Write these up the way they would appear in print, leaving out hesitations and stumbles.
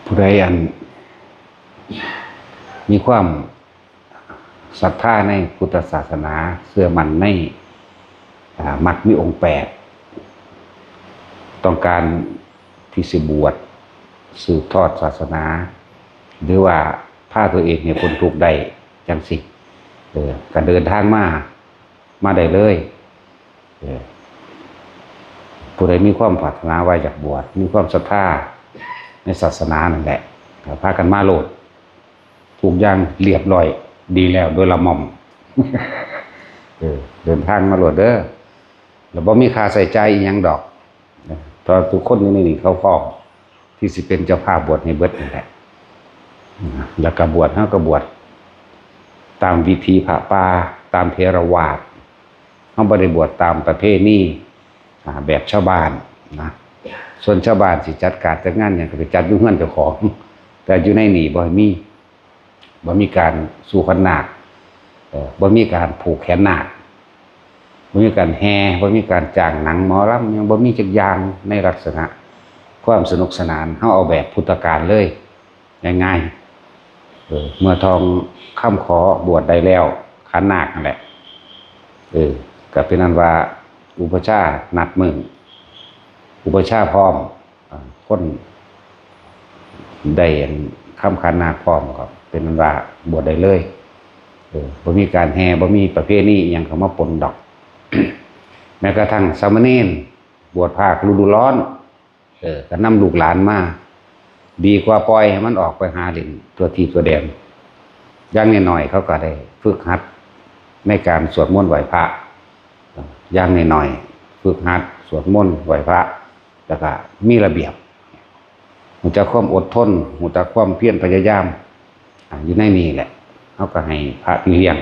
ผู้ใดมีความศรัทธาในพุทธศาสนาเชื่อมั่นในมรรคมีองค์8ต้องการที่สิบวชสืบทอดศาสนาหรือว่าพาตัวเองเนี่ยพ้นทุกข์ได้จังสิการเดินทางมาได้เลยผู้ใดมีความปรารถนาว่าอยากบวชมีความศรัทธาในศาสนานั่นแหละพากันมาโลดถูกอย่างเรียบร้อยดีแล้วโดยละม่อม เดินทางมาโลดเด้อแล้วบ่มีค่าใส่ใจอีหยังดอกตอนทุกคนนี่เขาพร้อมที่สิเป็นเจ้าภาพบวชให้เบิดนั่นแหละแล้วก็บวชเฮาก็บวชตามวิธีพระป่าตามเทรวาทเฮาบ่ได้บวชตามประเพณีแบบชาวบ้านนะส่วนชาวบ้านสิจัดการจัดงานหยังก็ไปจัดอยู่เฮือนเจ้าของแต่อยู่ในนี่บ่มีการสู่ขวัญนาคบ่มีการผูกแขนนาคบ่มีการแห่บ่มีการจ้างหนังหมอลำยังบ่มีจักอย่างในลักษณะความสนุกสนานเฮาเอาแบบพุทธกาลเลยง่ายๆเมื่อทองค่ำขอบวชได้แล้วขันนาคนั่นแหละก็เป็นนั้นว่าอุปชานัดมึงอุปชาพร้อมคนได้ค่ำขันนาคพร้อมก็เป็นนั้นว่าบวชได้เลยบ่มีการแห่บ่มีประเพณีอิหยังเข้ามาปนดอก แม้กระทั่งสามเณรบวชภาคฤดูร้อนก็นำลูกหลานมาดีกว่าปล่อยให้มันออกไปหาเล่นตัวทีตัวแดนอย่างน้อยๆเขาก็ได้ฝึกหัดในการสวดมนต์ไหว้พระอย่างน้อยๆฝึกหัดสวดมนต์ไหว้พระแล้วก็มีระเบียบหูจักความอดทนหูจักความเพียรพยายามอยู่ในนี้แหละเขาก็ให้พระพี่เลี้ยง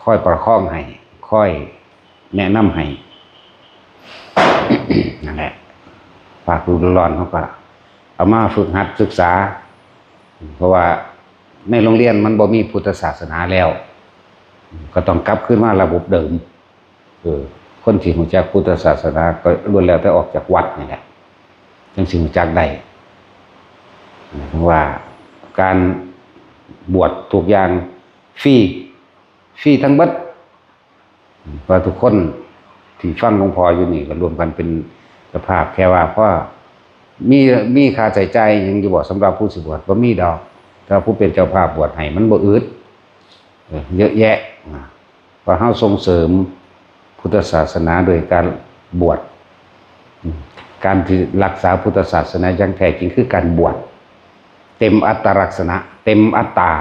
ค่อยประคองให้ค่อยแนะนำให้ นั่นแหละฝากดูร้อนเขาก็เอามาฝึกหัดศึกษาเพราะว่าในโรงเรียนมันบ่มีพุทธศาสนาแล้วก็ต้องกลับขึ้นมาระบบเดิมคนที่รู้จักพุทธศาสนาก็ล้วนแล้วแต่ออกจากวัดนี่แหละจึงสิรู้จักได้ว่าการบวชทุกอย่างฟรีทั้งเบิดเพราะทุกคนที่ฟังหลวงพ่ออยู่นี่ก็รวมกันเป็นสภาพแค่ว่าเพราะมีค่าใช้จ่ายยังอยู่บ่สำหรับผู้สิบวชบ่มีดอกถ้าผู้เป็นเจ้าภาพบวชให้มันบ่อึดเยอะแยะเพราะเฮาส่งเสริมพุทธศาสนาโดยการบวชการที่รักษาพุทธศาสนาอย่างแท้จริงคือการบวชเต็มอัตลักษณะเต็มอัตตา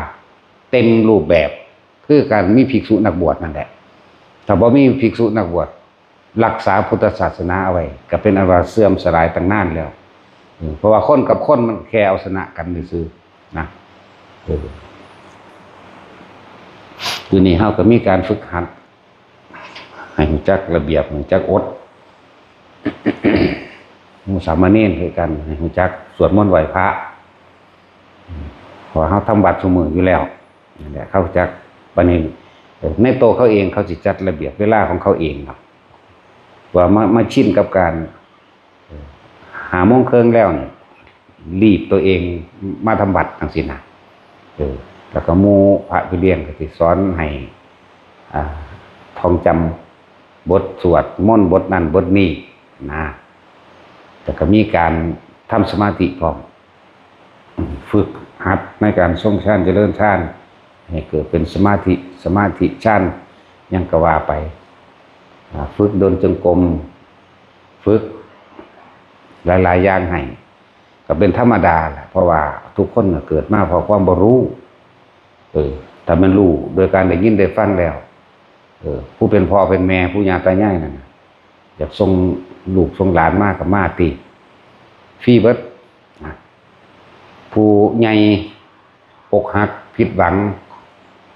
เต็มรูปแบบคือการมีภิกษุนักบวชนั่นแหละถ้าบ่มีภิกษุนักบวชรักษาพุทธศาสนาเอาไว้ก็เป็นอันว่าเสื่อมสลายตั้งนานแล้วเพราะว่าคนกับคนมันแค่เอาชนะกันซื่อๆนะอยู่นี่เฮาก็มีการฝึกหัดให้รู้จักระเบียบรู้จักอดหมู่สามเณรคือกันให้รู้จักสวดมนต์ไหว้พระเพราะเฮาทำวัดซุมื้ออยู่แล้วนั่นแหละเขาจักปานนี้ในโตเขาเองเขาสิจัดระเบียบเวลาของเขาเองครับว่ามาชินกับการ5 โมงครึ่งแล้วเนี่ยรีบตัวเองมาทำบัตรจังซี่นะแล้วก็หมู่พระพี่เลี้ยงก็สิสอนให้ท่องจำบทสวดมนต์บทนั้นบทนี้นะแต่ก็มีการทำสมาธิพร้อมฝึกหัดในการทรงฌานเจริญฌานให้เกิดเป็นสมาธิฌานยังก็ว่าไปฝึกเดินจงกรมฝึกหลายๆอย่างให้ก็เป็นธรรมดาแหละเพราะว่าทุกคนเกิดมาเพราะความบ่รู้แต่มันรู้โดยการได้ยินได้ฟังแล้วผู้เป็นพ่อเป็นแม่ผู้ย่าตายายนั่นอยากส่งลูกส่งหลานมากับมาติฟรีเบิดผู้ใหญ่อกหักผิดหวัง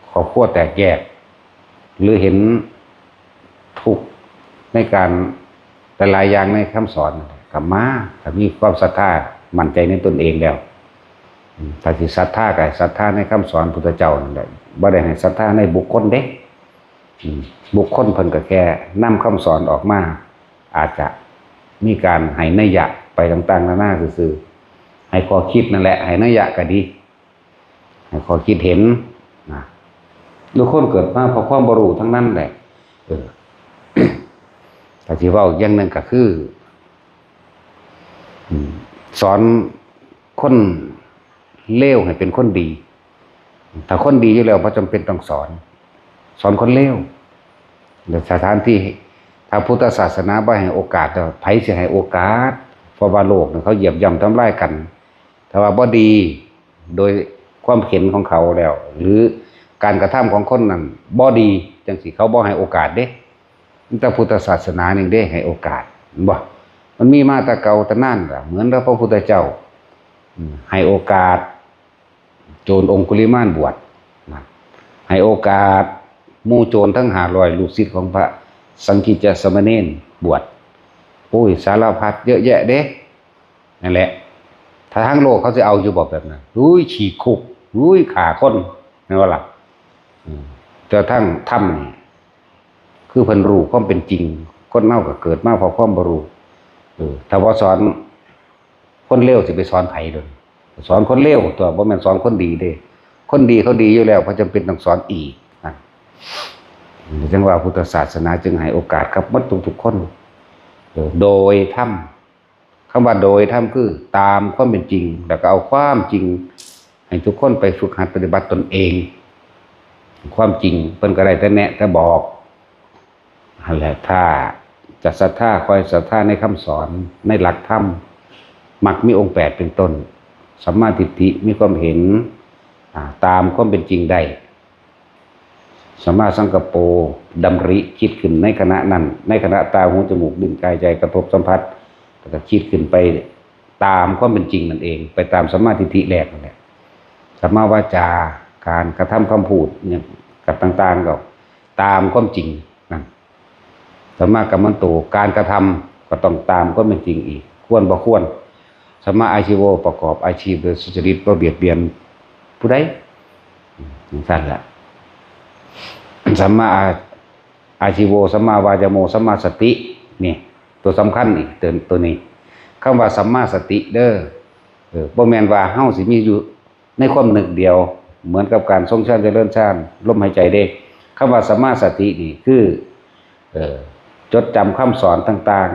ครอบครัวแตกแยกหรือเห็นทุกข์ในการหลายอย่างในคำสอนกับมาถ้ามีความศรัทธามั่นใจในตนเองแล้วถ้าสิศรัทธาก็ศรัทธาในคำสอนพุทธเจ้านั่นแหละบ่ได้ให้ศรัทธาในบุคคลเด้บุคคลเพิ่นก็แค่นำคำสอนออกมาอาจจะ มีการให้นัยยะไปต่างๆนานาซื่อๆให้ข้อคิดนั่นแหละให้นัยยะก็ดีให้ข้อคิดเห็นนะทุกคนเกิดมาเพราะความบ่รู้ทั้งนั้นแหละแต่ที่ว่าอย่างนึงก็คือสอนคนเลวให้เป็นคนดีถ้าคนดีอยู่แล้วบ่จำเป็นต้องสอนคนเลวในสถานที่ถ้าพุทธศาสนาบ่ให้โอกาสแล้วไผสิให้โอกาสเพราะว่าโลกเขาเหยียบย่ำทำลายกันถ้าว่าบ่ดีโดยความเห็นของเขาแล้วหรือการกระทำของคนนั้นบ่ดีจังสิเขาบ่ให้โอกาสเด้แต่พุทธศาสนานี่เด้ให้โอกาสบ่มันมีมาแต่เก่าแต่นานล่ะเหมือนพระพุทธเจ้าให้โอกาสโจรองคุลิมานบวชให้โอกาสหมู่โจรทั้ง500ลูกศิษย์ของพระสังฆิจสมณเณรบวชปุ้ยสารพัดเยอะแยะเด้นั่นแหละถ้าทั้งโลกเขาจะเอาอยู่แบบนั้นฉีกคุกฆ่าคนนั่นว่าล่ะแต่ทั้งธรรมนี่คือเพิ่นรู้ความเป็นจริงคนเฮาก็เกิดมาเพราะความบ่รู้ถ้าว่าสอนคนเลวสิไปสอนไผเด้อสอนคนเลวตัวบ่แม่นสอนคนดีเด้คนดีเขาดีอยู่แล้วบ่จำเป็นต้องสอนอีกจังว่าพุทธศาสนาจึงให้โอกาสกับหมดทุกๆคนโดยธรรมคำว่าโดยธรรมคือตามความเป็นจริงแล้วก็เอาความจริงให้ทุกคนไปฝึกหัดปฏิบัติตนเองความจริงเพิ่นก็ได้แต่แนะแต่บอกนั่นแหละถ้าจะศรัทธาคอยศรัทธาในคำสอนในหลักธรรมมักมีองค์8เป็นต้นสัมมาทิฏฐิมีความเห็นตามความเป็นจริงได้สัมมาสังกัปโปดำริคิดขึ้นในขณะนั้นในขณะตาหูจมูกลิ้นกายใจกระทบสัมผัสก็คิดขึ้นไปตามความเป็นจริงนั่นเองไปตามสัมมาทิฏฐิแรกนั่นแหละสัมมาวาจาการกระทำคำพูดเนี่ยกับต่างๆก็ตามความจริงนั่นสัมมากัมมันโตการกระทำก็ต้องตามความเป็นจริงอีกควรบ่ควรสัมมาอาชีโวประกอบอาชีพโดยสุจริตบ่เบียดเบียนผู้ใดนั่นแหละสัมมาอาชีโวสัมมาวายโมสัมมาสตินี่ตัวสำคัญอีกตัวนี้คำว่าสัมมาสติเด้อบ่แม่นว่าเฮาสิมีอยู่ในความนึกเดียวเหมือนกับการทรงฌานเจริญฌานลมหายใจเด้คำว่าสัมมาสตินี่คือจดจำคำสอนต่าง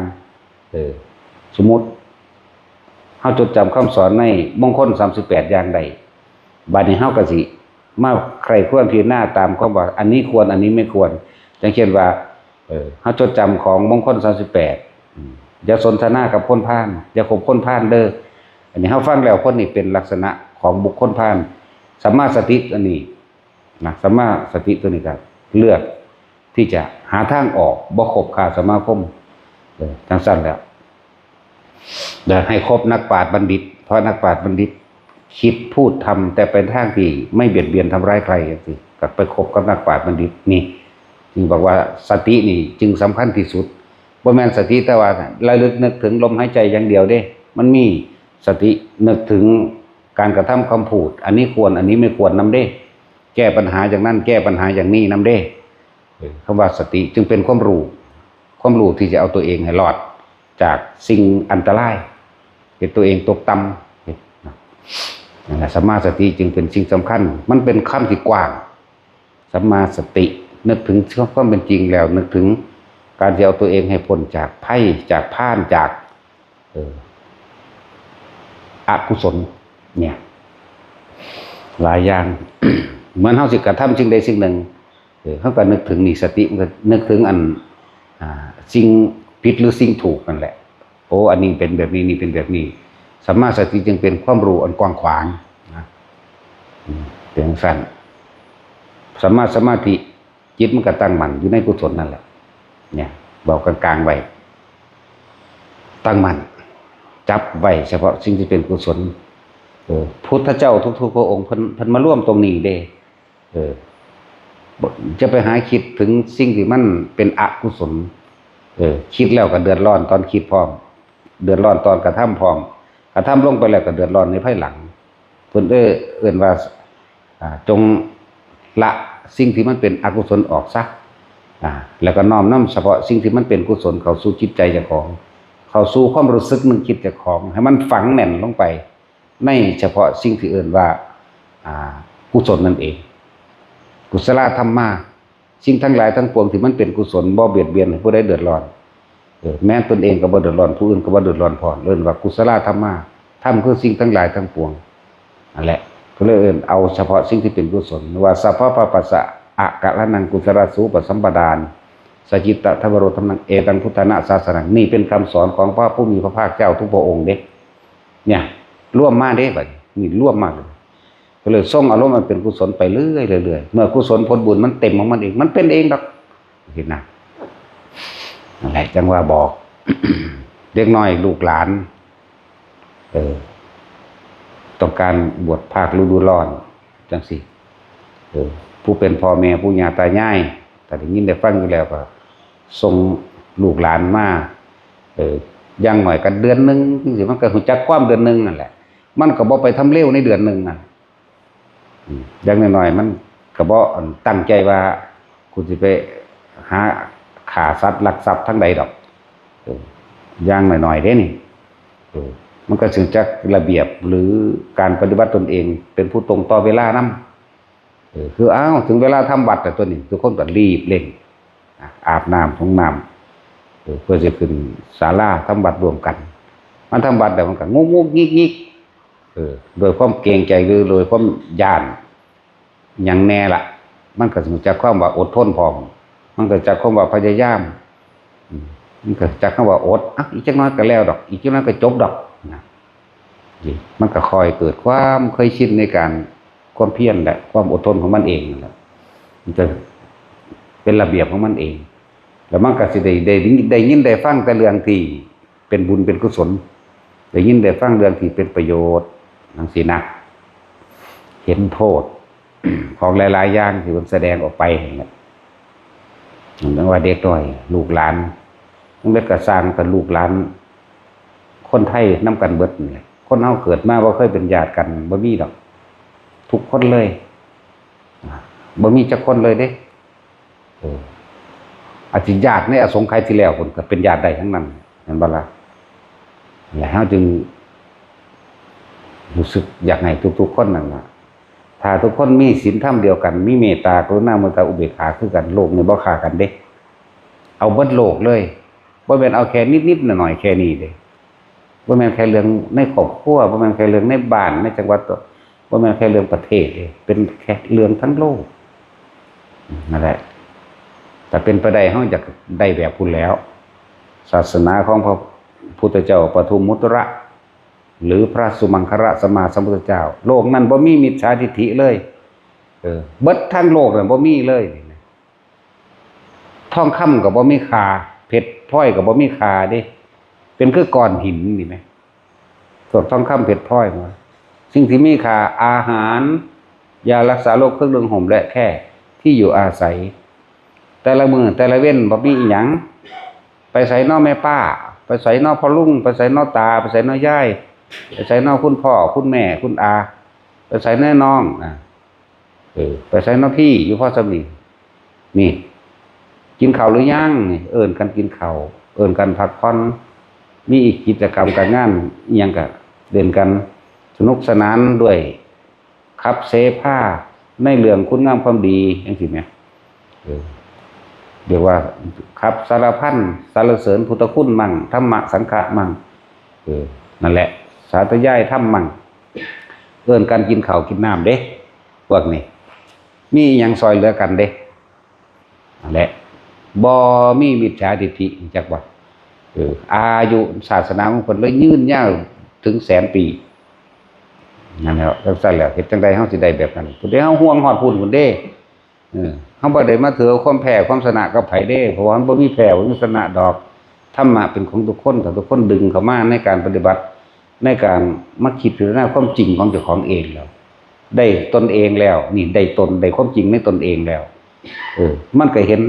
ๆสมมุติเฮาจดจำคำสอนในมงคล38อย่างใดบัดนี้เฮาก็สิมาใครควรพิจารณาตามความว่าอันนี้ควรอันนี้ไม่ควรอย่างเช่นว่าเฮาจดจำของมงคล38อย่าสนทนากับคนพาลอย่าคบคนพาลเด้ออันนี้เฮาฟังแล้วคนนี้เป็นลักษณะของบุคคลพาลสัมมาสติอันนี้นะสัมมาสติตัวนี้ก็เลือกที่จะหาทางออกบ่คบค้าสมาคมจังซั่นแล้วเดี๋ยวให้คบนักปราชญ์บัณฑิตเพราะนักปราชญ์บัณฑิตคิดพูดทำแต่เป็นทางที่ไม่เบียดเบียนทำร้ายใครสิก็ไปคบกับนักปราชญ์บัณฑิตนี่จึงบอกว่าสตินี่จึงสำคัญที่สุดบ่แม่นสติแต่ว่าระลึกนึกถึงลมหายใจอย่างเดียวเด้มันมีสตินึกถึงการกระทำคำพูดอันนี้ควรอันนี้ไม่ควรนำเด้แก้ปัญหาอย่างนั้นแก้ปัญหาอย่างนี้นำเด้คำว่าสติจึงเป็นความรู้ที่จะเอาตัวเองให้รอดจากสิ่งอันตรายเห็นตัวเองตกต่ำสัมมาสติจึงเป็นสิ่งสำคัญมันเป็นคำที่กว้างสัมมาสตินึกถึงความเป็นจริงแล้วนึกถึงการจะเอาตัวเองให้พ้นจากภัยจากพานจากอกุศลเนี่ยหลายอย่าง เหมือนเฮาสิกระทำสิ่งใดสิ่งหนึ่งเฮาก็นึกถึงนี่สติมันก็นึกถึงอันสิ่งผิดหรือสิ่งถูกนั่นแหละโอ้อันนี้เป็นแบบนี้นี่เป็นแบบนี้สัมมาสติจึงเป็นความรู้อันกว้างขวางนะเป็นสั้นสัมมาสมาธิจิตมันก็ตั้งมั่นอยู่ในกุศลนั่นแหละเนี่ยบอกกลางๆไว้ตั้งมั่นจับไว้เฉพาะสิ่งที่เป็นกุศลพุทธเจ้าทุกๆพระองค์เพิ่นมาร่วมตรงนี้เด้จะไปหาคิดถึงสิ่งที่มันเป็นอกุศลคิดแล้วก็เดือดร้อนตอนคิดพร้อมเดือดร้อนตอนกระทำพร้อมกระทำลงไปแล้วก็เดือดร้อนในภายหลังเพิ่นเอิ้นว่าจงละสิ่งที่มันเป็นอกุศลออกซะแล้วก็น้อมนำเฉพาะสิ่งที่มันเป็นกุศลเข้าสู่จิตใจเจ้าของ เข้าสู่ความรู้สึกนึกคิดเจ้าของให้มันฝังแน่นลงไปในเฉพาะสิ่งที่เอิ้นว่ากุศลนั่นเองกุศลธรรมะสิ่งทั้งหลายทั้งปวงที่มันเป็นกุศลบ่เบียดเบียนให้ผู้ใดเดือดร้อนแม้ตนเองก็บ่เดือดร้อนผู้อื่นก็บ่เดือดร้อนพร้อมเอิ้นว่ากุศลธรรมะธรรมคือสิ่งทั้งหลายทั้งปวงนั่นแหละก็เลยเอิ้นเอาเฉพาะสิ่งที่เป็นกุศลว่าสัพพะปะปัสสะอะกะละนังกุศลสูปสัมปดานสจิตตทวโรธรรมังเอตังพุทธนาศาสนังนี่เป็นคำสอนของพระผู้มีพระภาคเจ้าทุกพระองค์เด้เนี่ยร่วมมาเด้บัดนี้ร่วมมากเลยก็เลยส่งอารมณ์มันเป็นกุศลไปเรื่อยๆเมื่อกุศลผลบุญมันเต็มของมันเองมันเป็นเองดอกเห็นนะนั่นแหละจังว่าบอก เด็กน้อยลูกหลานต้องการบวชภาคฤดูร้อนจังสิผู้เป็นพ่อแม่ผู้ย่าตายายแต่ได้ยินได้ฟังอยู่แล้วก็ส่งลูกหลานมายังหน่อยกันเดือนนึงจริงๆมันก็รู้จักความเดือนนึงนั่นแหละมันก็บ่ไปทำเร็วในเดือนนึงน่ะอย่างน้อยๆมันก็บ่ตั้งใจว่าคุณสิไปหาฆ่าสัตว์ลักทรัพย์ทั้งใดดอกอย่างหน่อยๆเด้นี่มันก็ถึงจักระเบียบหรือการปฏิบัติตนเองเป็นผู้ตรงต่อเวลานำคือถึงเวลาทำบัตรแต่ตัวนี้ทุกคนก็รีบเร่งอาบน้ำห้องน้ำเพื่อจะขึ้นศาลาทำบัตรรวมกันมันทำบัตรแต่มันก็งกงิกโดยความเกรงใจหรือโดยความย่านอย่างแน่ละมันก็จะความว่าอดทนพร้อมมันก็จะความว่าพยายามมันก็จะคำว่าอดอีกจักน้อยก็แล้วดอกอีกจักน้อยก็จบดอกนะมันก็คอยเกิดความเคยชินในการความเพียรและความอดทนของมันเองนั่นแหละมันจะเป็นระเบียบของมันเองแล้วมันก็สิได้ยินได้ฟังแต่เรื่องที่เป็นบุญเป็นกุศลได้ยินได้ฟังเรื่องที่เป็นประโยชน์จังซี่นะเห็นโทษ ของหลายๆอย่างที่มันแสดงออกไปนั่นแหละดังว่าเด็กน้อยลูกหลานมันเล็กก็สร้างแต่ลูกหลานคนไทยนำกันเบิดนี่คนเฮาเกิดมาบ่เคยเป็นญาติกันบ่มีดอกทุกคนเลยบ่มีจักคนเลยเด้อาจสิญาติในอสงไขยที่แล้วพุ่นก็เป็นญาติได้ทั้งนั้นเห็นบ่ล่ะแล้วเฮาจึงรู้สึกอยากให้ทุกๆคนนั่นล่ะถ้าทุกคนมีศีลธรรมเดียวกันมีเมตตากรุณาเมตตาอุเบกขาคือกันโลกนี่บ่ฆ่ากันเด้เอาเบิดโลกเลยบ่แม่นเอาแค่นิดๆหน่อยๆแค่นี้เด้บ่แม่นแค่เรื่องในครอบครัวบ่แม่นแค่เรื่องในบ้านในจังหวัดบ่แม่นแค่เรื่องประเทศเป็นแค่เรื่องทั้งโลกนั่นแหละแต่เป็นไปได้เฮาอยากได้แบบพุ่นแล้ว ศาสนาของพระพุทธเจ้าปทุมมุตระหรือพระสุมังคละสัมมาสัมพุทธเจ้าโลกนั้นบ่มีมิจฉาทิฏฐิเลยเบิดทั้งโลกน่ะบ่มีเลยทองคำก็บ่มีค่าเพชรพลอยก็บ่มีค่าเด้เป็นคือก้อนหินนี่แหมส่วนทองคำเพชรพลอยมาสิ่งที่มีค่าอาหารยารักษาโรคเครื่องนึ่งห่มและแค่ที่อยู่อาศัยแต่ละมื้อแต่ละเว้นบ่มีอีหยังไปไสน้อแม่ป้าไปไสน้อพ่อลุงไปไสน้อตาไปไสน้อยายไปไสน้อคุณพ่อคุณแม่คุณอาไปไสน้อน้องไปไสน้อพี่อยู่พ่อสามีนี่กินข้าวหรือยังเอิ้นกันกินข้าวเอิ้นกันพักผ่อนมีอีกกิจกรรมการงานอีหยังก็เล่นกันสนุกสนานด้วยขับเสพาในเรื่องคุณงามความดีจังซี่แหมเรียกว่าครับสารพันสารเสริญพุทธคุณมั่งธรรมะสังฆะมั่งนั่นแหละสาธยายธรรมมั่งเอิ้นกันกินข้าวกินน้ำเด้พวกนี้มีหยังซอยเหลือกันเด้นั่นแหละบ่มีมิจฉาทิฏฐิจักว่าอายุศาสนาของเพิ่นเลยยืนยาวถึง100,000 ปีนั่นแหละจังซั่นแหละเฮ็ดจังได๋เฮาสิได้แบบนั้นพุ่นเด้เฮาห่วงฮอดพุ่นพุ่นเด้เฮาบ่ได้มาถือความแพ้ความชนะกับไผเด้เพราะว่ามันบ่มีแพ้บ่มีชนะดอกธรรมะเป็นของทุกคนถ้าทุกคนดึงเข้ามาในการปฏิบัติในการมาคิดพิจารณาความจริงของเจ้าของเองแล้วได้ตนเองแล้วนี่ได้ตนได้ความจริงในตนเองแล้วมันก็เห็น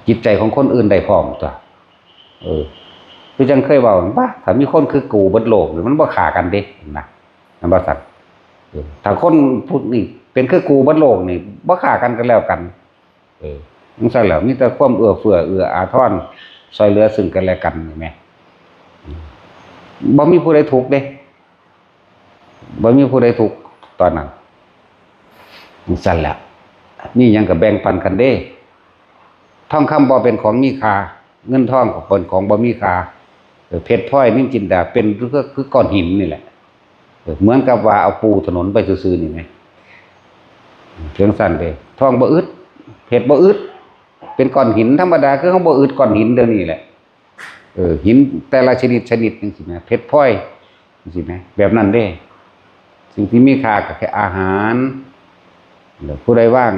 จิตใจของคนอื่นได้พร้อมตัวคือจังเคยเว้าว่าถ้ามีคนคือกูเบิดโลกมันบ่ฆ่ากันเด้นะมันบ่สัตว์ถ้าคนพูดนี่เป็นคือกูเบิดโลกนี่บ่ฆ่ากันก็แล้วกันจังซั่นแหละมีแต่ความเอื้อเฟื้อเอื้ออาทรช่วยเหลือซึ่งกันและกันนี่แหม บ่มีผู้ใดทุกข์เด้บ่มีผู้ใดทุกข์ตอนนั้นสั่นแหละนี่ยังก็แบ่งปันกันเด้ทองคำบ่เป็นของมีค่าเงินทองก็เป็นของบ่มีค่าเพชรพลอยนิลจินดาเป็นคือก้อนหินนี่แหละเหมือนกับว่าเอาปูถนนไปซื่อๆนี่ไงเพียงสั้นเด้ทองบ่อึดเพชรบ่อึดเป็นก้อนหินธรรมดาคือเฮาบ่อึดก้อนหินเดี๋ยวนี้แหละหินแต่ละชนิดจังซี่นะเพชรพลอยจังซี่นะแบบนั้นเด้สิ่งที่มีค่าก็แค่อาหารแล้วผู้ใดว่าง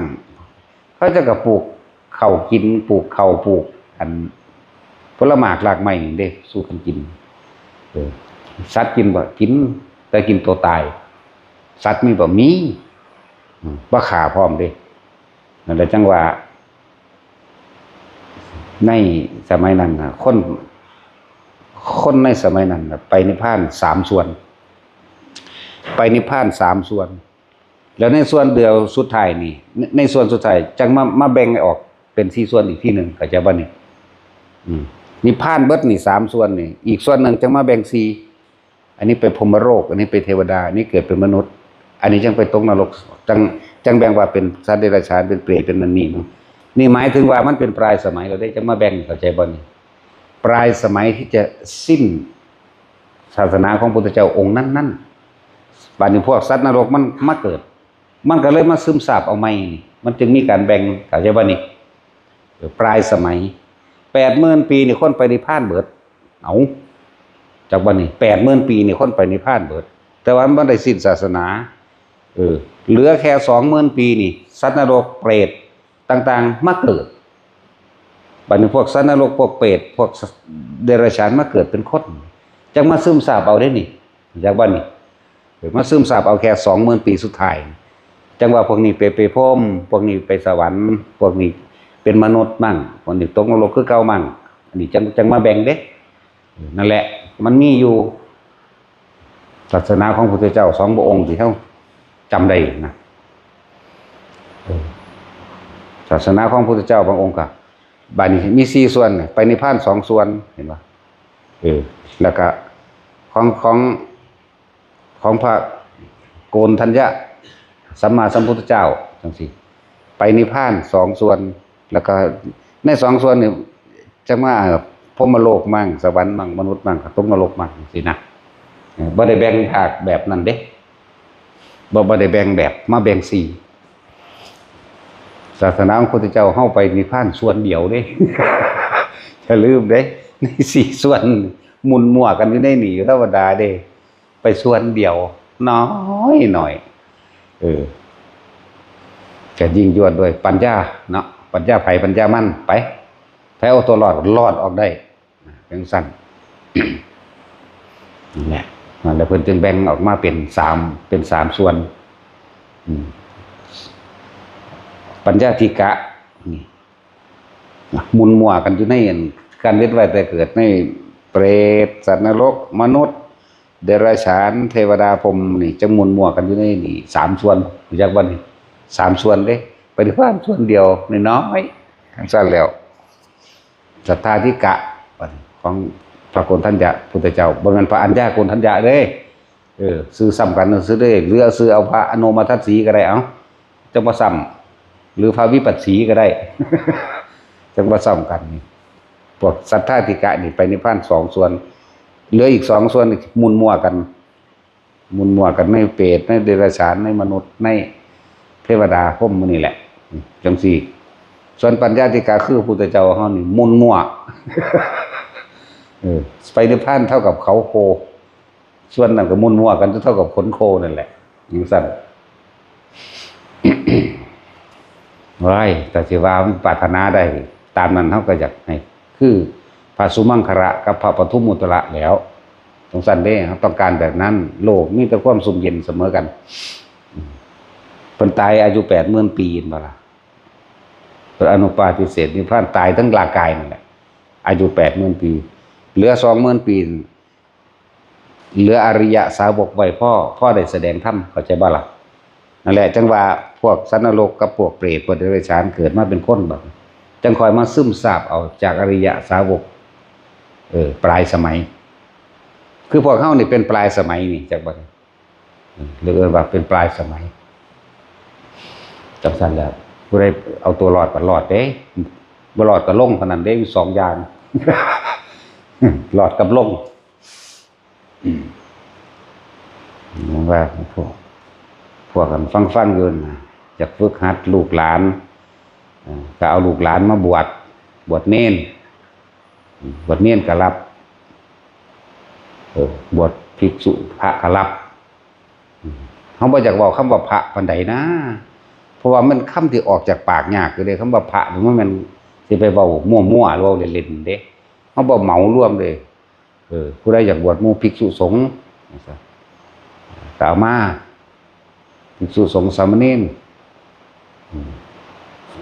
เขาจะก็ปลูกข้าวกินปลูกข้าวปลูกอันผลไม้หลากไม้นี่เด้สู้กันกินสัตว์กินบ่กินแต่กินตัวตายสัตว์มีบ่มีบ่ฆ่าพร้อมเด้นั่นแหละจังว่าในสมัยนั้นน่ะคนในสมัยนั้นน่ะไปนิพพาน3ส่วนไปนิพพาน3ส่วนแล้วในส่วนเดียวสุดท้ายนี่ในส่วนสุดท้ายจังมาแบ่งออกเป็น4ส่วนอีกที่นึงเข้าใจบ่นี่นิพพานเบิดนี่3ส่วนนี่อีกส่วนนึงจังมาแบ่ง4อันนี้ไปพรหมโลกอันนี้ไปเทวดาอันนี้เกิดเป็นมนุษย์อันนี้จังไปตกนรกจังแบ่งว่าเป็นสัตว์เดรัจฉานเป็นเปรตเป็นนั่นนี่นี่หมายถึงว่ามันเป็นปลายสมัยเราได้จังมาแบ่งเข้าใจบ่นี่ปลายสมัยที่จะสิ้นศาสนาของพุทธเจ้าองค์นั้นๆบัดนี้พวกสัตว์นรกมันมาเกิดมันก็เลยมาซึมซาบเอาใหม่มันจึงมีการแบ่งเข้าใจบ่นี่ปลายสมัย 80,000 ปีนี่คนไปนิพพานเบิดเอาจากบ่นี่ 80,000 ปีนี่คนไปนิพพานเบิดแต่ว่ามันบ่ได้สิ้นศาสนาเหลือแค่ 20,000 ปีนี่สัตว์นรกเปรตต่างๆมาเกิดบัดนี้พวกสัตว์นรกพวกเปรตพวกเดรัจฉานมาเกิดเป็นคนจังมาซึมซาบเอาได้นี่จากบ่นี่มาซึมซาบเอาแค่ 20,000 ปีสุดท้ายจังว่าพวกนี้ไปพรหมพวกนี้ไปสวรรค์พวกนี้เป็นมนุษย์มั่งพวกนี้ตกนรกคือเก่ามั่งอันนี้จังมาแบ่งเด้นั่นแหละมันมีอยู่ศาสนาของพระพุทธเจ้า2พระองค์ที่เฮาจำได้นะศาสนาของพระพุทธเจ้าบางองค์ก็บัดนี้มี4ส่วนไปนิพพาน2ส่วนเห็นบ่แล้วก็ของพระโกณฑัญญะสัมมาสัมพุทธเจ้าจังซี่ไปนิพพาน2ส่วนแล้วก็ใน2ส่วนนี่จังว่าพรหมโลกมั่งสวรรค์มั่งมนุษย์มั่งตกนรกมั่งจังซี่นะบ่ได้แบ่งภาคแบบนั้นเด้บ่ได้แบ่งแบบมาแบ่ง4ศาสนาของพระพุทธเจ้าเฮาไปนิพพานส่วนเดียวเด้ อย่าลืมเด้ใน4ส่วนมุนมั่วกันอยู่ในนี่ธรรมดาเด้ไปส่วนเดียวน้อยหน่อยจะยิ่งยวดด้วยปัญญาเนาะปัญญาไผปัญญามั่นไปเอาตัวรอดออกได้จังซั่น นั่นแหละแล้วเพิ่นจึงแบ่งออกมาเป็น3ส่วนปัญญาธิกะนี่มุนมั่วกันอยู่ในการเวียนว่ายแต่เกิดในเปรตสัตว์นรกมนุษย์เดรัจฉานเทวดาพรหมนี่จังมุนมั่วกันอยู่ในนี่3ส่วนรู้จักบ่นี่3ส่วนเด้ปฏิภาณส่วนเดียวน้อยๆทั้งสั้นแล้วศรัทธาธิกะของพระโกณฑัญญะพุทธเจ้าบ่แม่นพระอัญญาโกณฑัญญะเด้ซื้อซ้ำกันซื้อเด้หรือเอาซื้อเอาพระอโนมัทสีก็ได้เอาจังบ่ซ้ำหรือพระวิปัสสีก็ได้ จังบ่ซ้ำกันนี่พวกศรัทธาธิกะนี่ไปนิพพาน2ส่วนเหลืออีก2ส่วนมุนมั่วกันในเปรตในเดรัจฉานในมนุษย์ในเทวดาพรหมนี่แหละจังซี่ส่วนปัญญาธิกะคือพระพุทธเจ้าเฮานี่มุนมั่ว ไปนิพพานเท่ากับเขาโคส่วนนั้นก็มุนมั่วกันเท่ากับขนโคนั่นแหละจังซั่น ว้ายแต่สิว่ามันปรารถนาได้ตามนั้นเฮาก็อยากให้คือพระสุมังคระกับพระปทุมมุตระแล้วจังซั่นเด้เฮาต้องการแบบนั้นโลกมีแต่ความสุขเย็นเสมอกันเพิ่นตายอายุ 80,000 ปีบ่ล่ะเพิ่นอนุปาทิเศษนิพพานตายทั้งร่างกายนั่นแหละอายุ 80,000 ปีเหลือ 20,000 ปีเหลืออริยสาวกไว้พ่อได้แสดงธรรมเข้าใจบ่ล่ะนั่นแหละจังว่าพวกสัตว์นรกกับพวกเปรตพวกเดรัจฉานเกิดมาเป็นคนแบบจังคอยมาซึมซาบเอาจากอริยสาวกปลายสมัย คือพวกเฮานี่เป็นปลายสมัยนี่จักบ่หรือว่าเป็นปลายสมัยจังซั่นแล้วผู้ใดเอาตัวรอดก็รอดเด้บ่รอดก็ลงเท่านั้นเด้อยู่สองอย่างรอดกับลงว่าพวกกันฟังอยู่นะจากฝึกหัดลูกหลานก็เอาลูกหลานมาบวชเน้นบวชเน้นก็รับบวชภิกษุพระก็รับเขาบ่อยากบอกคำว่าพระปานใดนะเพราะว่ามันคำที่ออกจากปากยากคือเด้คำว่าพระมันสิไปเว้ามั่วๆหรือเว้าเล่นๆเด้เขาบ่เหมารวมเลยผู้ใดอยากบวชหมู่ภิกษุสงฆ์ก็เอามาภิกษุสงฆ์สามเณร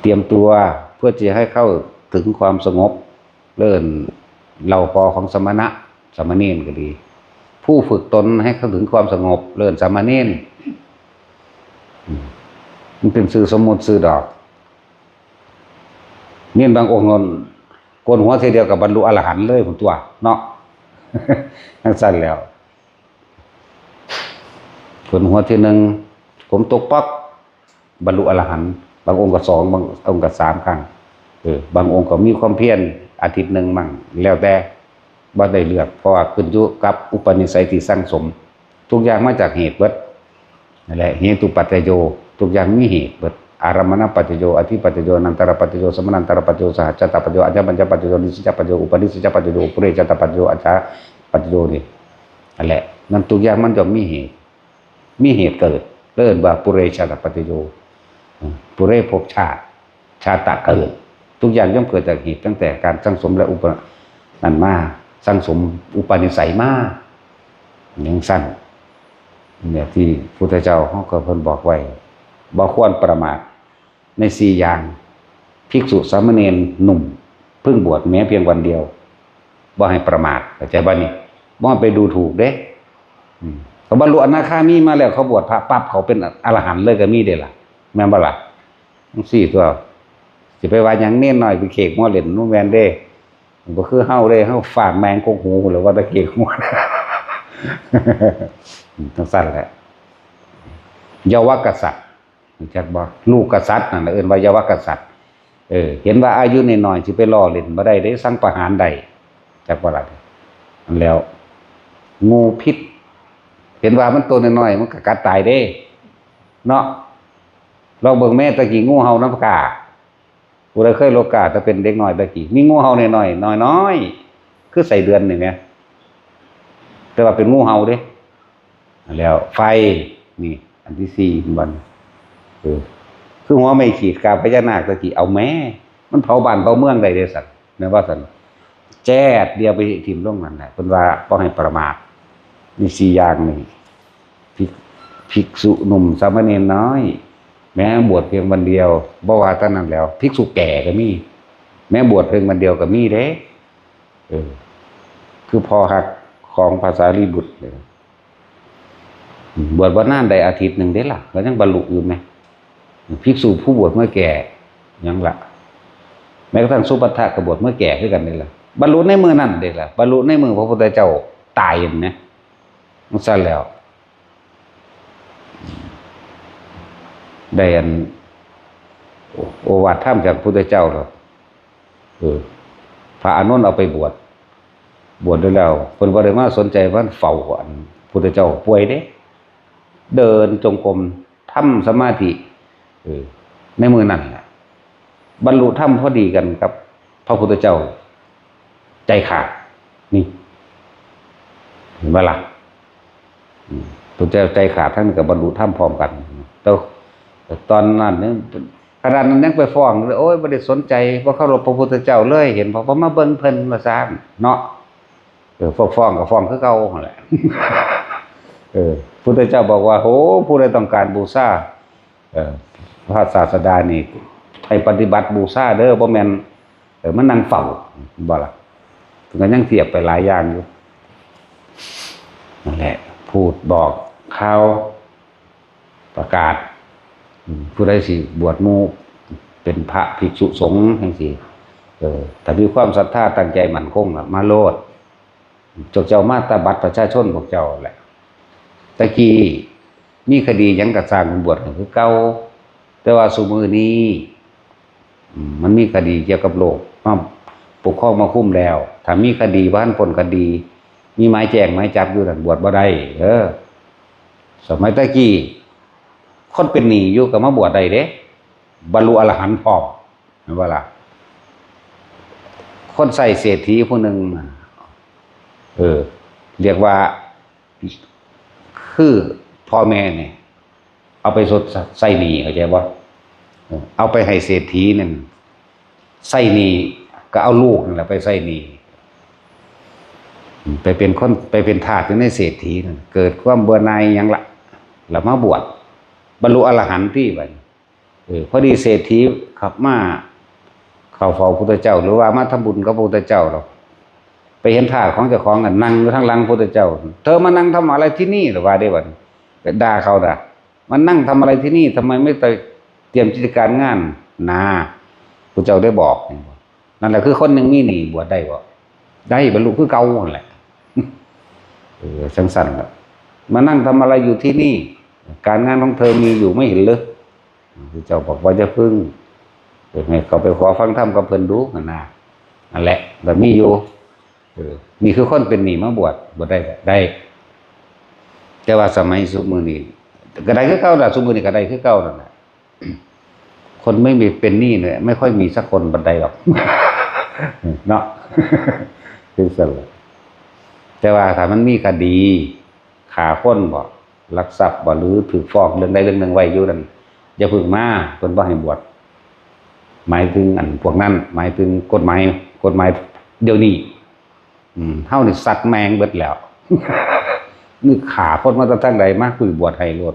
เตรียมตัวเพื่อจะให้เข้าถึงความสงบเลิ่นเราพอของสมณะสามเณรก็ดีผู้ฝึกตนให้เข้าถึงความสงบเลิ่นสามเณรมันเป็นสื่อสมมุติสื่อดอกเน้นบางองค์นโกนหัวทีเดียวกับบรรลุอรหันต์เลยผมตัวเนาะทั้งสั้นแล้วโกนหัวทีหนึ่งผมตกปั๊บบรรลุอรหันต์บางองค์ก็สองบางองค์ก็สามครั้งบางองค์ก็มีความเพียรอาทิตย์หนึ่งมั่งแล้วแต่บ่ได้เลือกเพราะว่าขึ้นอยู่กับอุปนิสัยที่สั่งสมทุกอย่างมาจากเหตุเบิดนั่นแหละเหตุปัจจโยทุกอย่างมีเหตุเบิดอารมณปัจจโยอธิปัจจโยนันตรปัจจโยสมนันตรปัจจโยสหัจจตปัจจโยอัจฉปัญจปัจจโยนิสิจปัจจโยอุปนิสิจปัจจโยปุเรจตปัจจโยอัจฉปัจจโยนี่นั่นแหละนั่นทุกอย่างมันจะมีเหตุเกิดเริ่มว่าปุเรชาตปัจจโยปุเรภพชาตะเกิดทุกอย่างย่อมเกิดจากเหตุตั้งแต่การสั่งสมและนั่นมาสั่งสมอุปนิสัยมาอย่างสั้นเนี่ยที่พุทธเจ้าเขาก็เพิ่นบอกไว้บ่ควรประมาทใน4อย่างภิกษุสามเณรหนุ่มเพิ่งบวชแม้เพียงวันเดียวบ่ให้ประมาทเข้าใจบ่นี่บ่ไปดูถูกเด้เขาบรรลุอนาคามีมาแล้วเขาบวชพระปั๊บเขาเป็นอรหันต์เลยก็มีเด้ล่ะแม่นบ่ล่ะจังซี่ตัวสิไปว่าหยังเน้นหน่อยไปเขกหัวเล่นนู่นแม่นเด้บ่คือเฮาเด้เฮาฟาดแมงกงหูหรือว่าตะเขกหัวทั้งสั้นแหละเยาวกษัตริย์จักบ่ลูกกษัตริย์นั่นเอิ้นว่าเยาวกษัตริย์เห็นว่าอายุน้อยๆสิไปล้อเล่นบ่ได้เด้สั่งประหารได้จักบ่ล่ะนั่นแล้วงูพิษเห็นว่ามันตัวน้อยๆมันก็กัดตายเด้เนาะลองเบิ่งแม่ตะกี้งูเห่าน้ำกาผู้ใดเคยโลกาถ้าเป็นเด็กน้อยตะกี้มีงูเห่าน้อยๆน้อยๆคือใส่เดือนนี่แหมแต่ว่าเป็นงูเห่าเด้แล้วไฟนี่อันที่4มันคือหัวไม่ขีดกาพญานาคตะกี้เอาแม่มันเผาบ้านเผาเมืองได้เด้สัตว์แม่ว่าสันแจ๊ดเดียวไปทิ่มลงนั่นแหละเพิ่นว่าบ่ให้ประมาทมี4อย่างนี่ภิกษุหนุ่มสามเณรน้อยแม้บวชเพียงวันเดียวบ่ว่าเท่านั้นแล้วภิกษุแก่ก็มีแม้บวชเพียงวันเดียวก็มีเด้คือพอหักของภาษาลีบุตรเลยบวชวันนานใดอาทิตย์หนึ่งได้ล่ะแล้วยังบรรลุอยู่ไหมภิกษุผู้บวชเมื่อแก่ยังล่ะแม้กระทั่งสุภัททะก็บวชเมื่อแก่คือกันนี่ล่ะบรรลุในมือนั่นเด้ล่ะบรรลุในมือพระพุทธเจ้าตายนะมันสั่นแล้วได้อันโอวาทธรรมจากพระพุทธเจ้าหรอพระอานนท์เอาไปบวชด้วยแล้วเพิ่นบ่ได้มาสนใจว่าเฝ้าอันพุทธเจ้าป่วยเด้เดินจงกรมทำสมาธิในมือนั่นแหละบรรลุธรรมพอดีกันครับพระพุทธเจ้าใจขาดนี่เห็นบ่ล่ะพระเจ้าใจขาดทั้งกับบรรลุธรรมพร้อมกันแต่ตอนนั้นเนี่ยขนาดนั้นยังไปฟ้องเลยโอ้ยบ่ได้สนใจบ่เคารพพระพุทธเจ้าเลยเห็นพอมาเบิ่งเพิ่นว่าซ่านเนาะฟ้องก็ฟ้องคือเก่าหั่นแหละพุทธเจ้าบอกว่าโหผู้ใดต้องการบูชาพระศาสดานี่ให้ปฏิบัติบูชาเด้อบ่แม่นมันนั่งเฝ้าบ่ล่ะก็ยังเทียบไปหลายอย่างอยู่นั่นแหละพูดบอกข่าวประกาศผู้ใดสิบวชหมู่เป็นพระภิกษุสงฆ์จังซี่ถ้ามีความศรัทธาตั้งใจมั่นคงมาโลด เจ้ามาตราบัตรประชาชนพวกเจ้าแหละตะกี้มีคดีหยังกระสร้างบวชคือเก่าแต่ว่าซุมื้อนี้มันมีคดีเกี่ยวกับโลกมาปกครองมาคุ้มแล้วถ้ามีคดีบ้านพ้นคดี มีหมายแจ้งหมายจับอยู่นั่นบวชบ่ได้สมัยตะกี้คนเป็นหนี้อยู่ก็มาบวชได้เด้บรรลุอรหันต์พร้อมเห็นบ่ล่ะคนใส่เศรษฐีผู้หนึ่งเรียกว่าคือพ่อแม่เนี่ยเอาไปสดใส่หนี้เข้าใจบ่เอาไปให้เศรษฐีนั่นใส่หนี้ก็เอาลูกนั่นแหละไปใส่หนี้ไปเป็นคนไปเป็นทาสอยู่ในเศรษฐีนั่นเกิดความเบื่อหน่ายหยังละแล้วมาบวชบรรลุอรหันต์ที่บัดพอดีเศรษฐีขับมาเข้าเฝ้าพุทธเจ้าหรือว่ามาทำบุญกับพระพุทธเจ้าเราไปเห็นทาสของเจ้าของนั่นนั่งอยู่ทางหลังพระพุทธเจ้าเธอมานั่งทำอะไรที่นี่หรือว่าได้บัดไปด่าเขาด่ามันนั่งทำอะไรที่นี่ทำไมไม่ไปเตรียมกิจการงานนาพระเจ้าได้บอกนั่นแหละคือคนหนึ่งมีหนี้บวชได้บ่ได้บรรลุคือเก่านั่นแหละสั้นๆล่ะมานั่งทำอะไรอยู่ที่นี่การงานของเธอมีอยู่ไม่เห็นเลยพระเจ้าบอกว่าจะพึ่งให้เขาไปขอฟังธรรมกับเพิ่นดูนั่นแหละแบบมีอยู่นี่คือคนเป็นหนี้มาบวชได้แต่ว่าสมัยซุมื้อนี้ก็ได้คือเก่าล่ะซุมื้อนี้ก็ได้คือเก่านั่นแหละคนไม่มีเป็นหนี้เนี่ยไม่ค่อยมีสักคนบันไดหรอกเนาะคือสั่นแต่ว่าถ้ามันมีคดีฆ่าคนบ่ลักทรัพย์บ่หรือถูกฟ้องเรื่องใดเรื่องหนึ่งไว้อยู่นั่นอย่าพึ่งมาเพิ่นบ่ให้บวชหมายถึงอันพวกนั้นหมายถึงกฎหมายเดี๋ยวนี้เฮานี่สัตว์แมงเบิดแล้วนี่ฆ่าคนมาตั้งใดมาคุยบวชให้โลด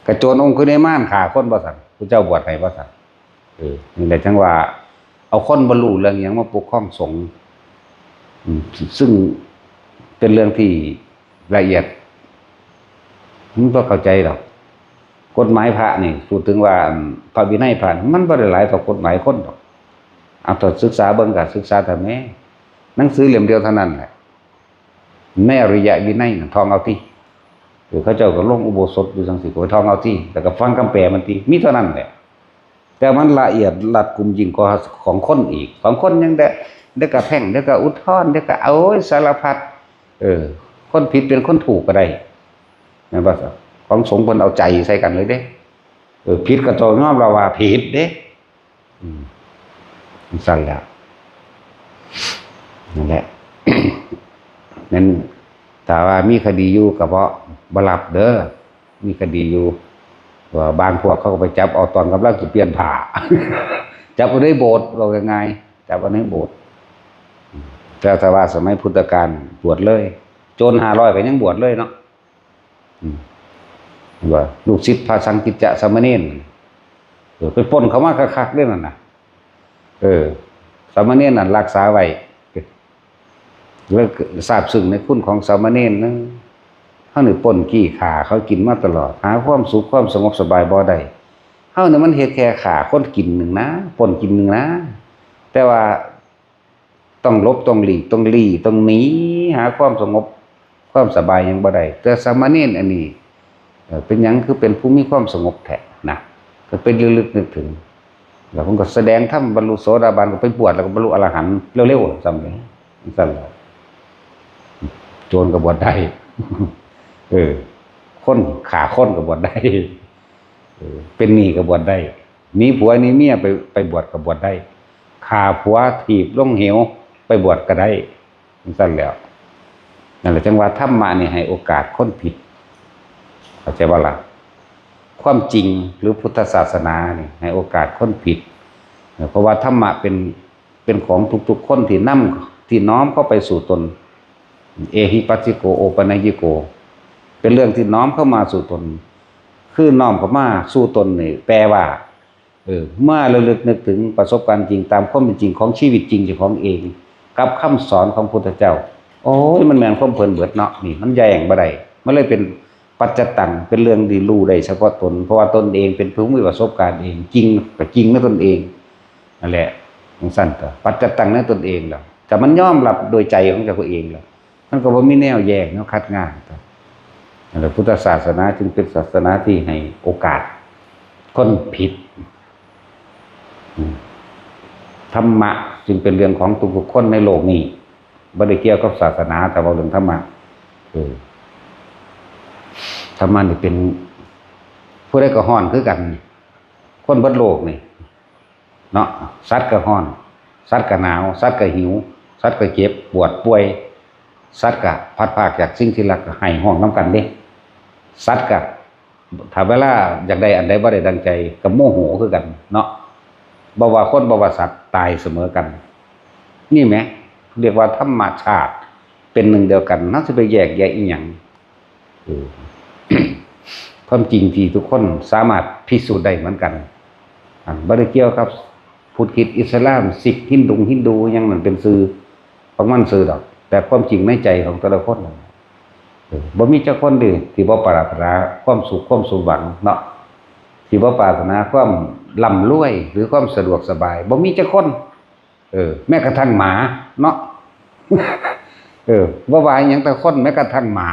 กระโจนองค์คือในม่านฆ่าคนบ่ซั่นพระเจ้าบวชให้บ่ซั่นนี่แหละจังว่าเอาคนบรรลุเรื่องหยังมาปกครองสงฆ์ซึ่งเป็นเรื่องที่ละเอียดมันบ่เข้าใจหรอกกฎหมายพระนี่พูดถึงว่าพระวินัยพระมันบ่ได้หลายต่อกฎหมายคนดอกเอาแต่ศึกษาเบิ่งก็ศึกษาแต่แม่หนังสือเล่มเดียวเท่านั้นแหละในอริยวินัยท่องเอาติเขาเจ้าก็ลงอุโบสถอยู่จังซี่ก็ท่องเอาติแล้วก็ฟังคำแปลมันติมีเท่านั้นแหละแต่มันละเอียดรัดกุมยิ่งกว่าของคนอีกของคนยังได้กระแพ่งได้กระอุทธรณ์ได้กระโอ้ยสารพัดคนผิดเป็นคนถูกก็ได้นะว่าของสงฆ์เพิ่นเอาใจใส่กันเลยเด้ผิดก็ต้องยอมรับว่าผิดเด้สั่นแล้วนั่นแหละ นั้นถ้าว่ามีคดีอยู่ก็เพราะบ่รับเด้อมีคดีอยู่ว่าบางพวกเขาก็ไปจับเอาตอนกำลังจะเปลี่ยนผ้า จับเอาในโบสถ์เราง่ายๆจับเอาในโบสถ์แต่ว่าสมัยพุทธกาลบวชเลยโจร500ก็ยังบวชเลยเนาะว่าลูกศิษย์พระสังกิจจะสามเณรไปปล้นเขามาคักๆเรื่องนั้นน่ะสามเณรนั่นรักษาไว้แล้วทราบซึ้งในคุณของสามเณรนั้นเฮานี่ปล้นกี้ฆ่าเขากินมาตลอดหาความสุขความสงบสบายบ่ได้เฮานี่มันเฮ็ดแค่ฆ่าคนกินหนึ่งนะปล้นกินหนึ่งนะแต่ว่าต้องลบต้องหลีกต้องลี้ต้องหนีหาความสงบความสบายยังบ่ได้แต่สามเณรอันนี้เป็นหยังคือเป็นผู้มีความสงบแท้นะก็เป็นลึกๆนึกถึงแล้วผมก็แสดงธรรมบรรลุโสดาบันก็ไปบวชแล้วก็บรรลุอรหันต์เร็วๆจำเลยสั่นแล้วโจรก็บวชได้คนฆ่าคนก็บวชได้เป็นหนี้ก็บวชได้หนีผัวหนีเมียไปบวชก็บวชได้ฆ่าผัวถีบลงเหวไปบวชก็ได้สั่นแล้วนั่นแหละจังว่าธรรมะนี่ให้โอกาสคนผิดเข้าใจบ่ล่ะความจริงหรือพุทธศาสนานี่ให้โอกาสคนผิดเพราะว่าธรรมะเป็นของทุกๆคนที่น้อมเข้าไปสู่ตนเอหิปัสสิโกโอปนัญญิโกเป็นเรื่องที่น้อมเข้ามาสู่ตนคือน้อมเข้ามาสู่ตนนี่แปลว่าเมื่อระลึกนึกถึงประสบการณ์จริงตามความเป็นจริงของชีวิตจริงเจ้าของเองกับคำสอนของพุทธเจ้าโอ้ยมันแม่นความเพลินเบิดเนาะนี่มันแย่งบ่ได้มันเลยเป็นปัจจตังเป็นเรื่องที่รู้ได้เฉพาะตนเพราะว่าตนเองเป็นผู้มีประสบการณ์เองจริงก็จริงในตนเองนั่นแหละของสั้นก็ปัจจตังในตนเองแล้ว แต่มันยอมรับโดยใจของเจ้าเองแล้วมันก็บ่มีแนวแยกแนวคัดง้างแล้วพุทธศาสนาจึงเป็นศาสนาที่ให้โอกาสคนผิดธรรมะจึงเป็นเรื่องของทุกคนในโลกนี้บ่ได้เกี่ยวกับศาสนาแต่ว่าเรื่องธรรมะธรรมะนี่เป็นผู้ใดก็ฮ้อนคือกันคนเบิดโลกนี่เนาะสัตว์ก็ฮ้อนสัตว์ก็หนาวสัตว์ก็หิวสัตว์ก็เจ็บปวดป่วยสัตว์ก็พัดพรากจากสิ่งที่รักก็ให้ห้องนำกันเด้สัตว์ก็ถ้าเวลาอยากได้อันใดบ่ได้ดังใจก็โมโหคือกันเนาะบ่ว่าคนบ่ว่าสัตว์ตายเสมอกันนี่แหมเรียกว่าธรรมชาติเป็นหนึ่งเดียวกันน่าจะไปแยกแยะอีหยังความจริงที่ทุกคนสามารถพิสูจน์ได้เหมือนกันบ่ได้เกี่ยวกับพุทธคริสต์อิสลามซิกฮินดูยังมันเป็นสื่อของมันสื่อดอกแต่ความจริงในใจของแต่ละคนบ่มีเจ้าคนดีที่บ่ปรารถนาความสุขความสมหวังเนาะที่บ่ปรารถนาความร่ำรวยหรือความสะดวกสบายบ่มีเจ้าคนแม้กระทั่งหมาเนาะบ่ว่าหยังแต่คนแม้กระทั่งหมา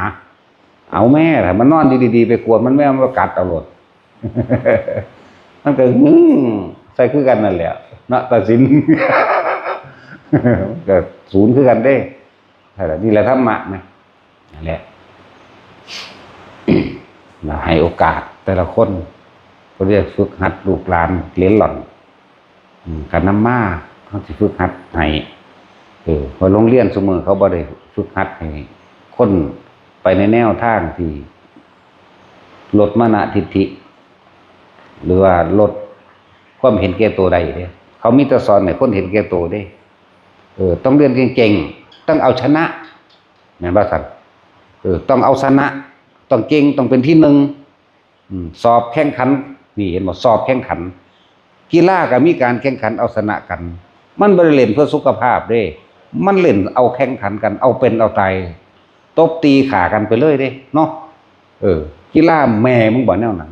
เอาแม่ล่ะมันนอนดีๆไปกวนมันแม่มันกัดเอาโลดมันก็ใส่คือกันนั่นแหละเนาะตัดสินก็ศูนย์คือกันเด้นี่แหละธรรมะนะนั่นแหละให้โอกาสแต่ละคนก็เรียกฝึกหัดลูกหลานเลี้ยงหล่อนกันน้ำมาเขาสิฝึกหัดให้พอโรงเรียนเสมอเขาบ่ได้ฝึกหัดให้คนไปในแนวทางที่ลดมานะทิฏฐิหรือว่าลดความเห็นแก่ตัวใดเด้เขามีแต่สอนให้คนเห็นแก่ตัวเด้ต้องเรียนเก่งๆต้องเอาชนะแม่นบ่ซั่นต้องเอาชนะต้องเก่งต้องเป็นที่หนึ่งสอบแข่งขันนี่เห็นบ่สอบแข่งขันกีฬาก็มีการแข่งขันเอาชนะกันมันบ่ได้เล่นเพื่อสุขภาพเด้มันเล่นเอาแข่งขันกันเอาเป็นเอาตายตบตีขากันไปเลยเด้เนาะกีฬาแม่มึงบ่แนวนั้น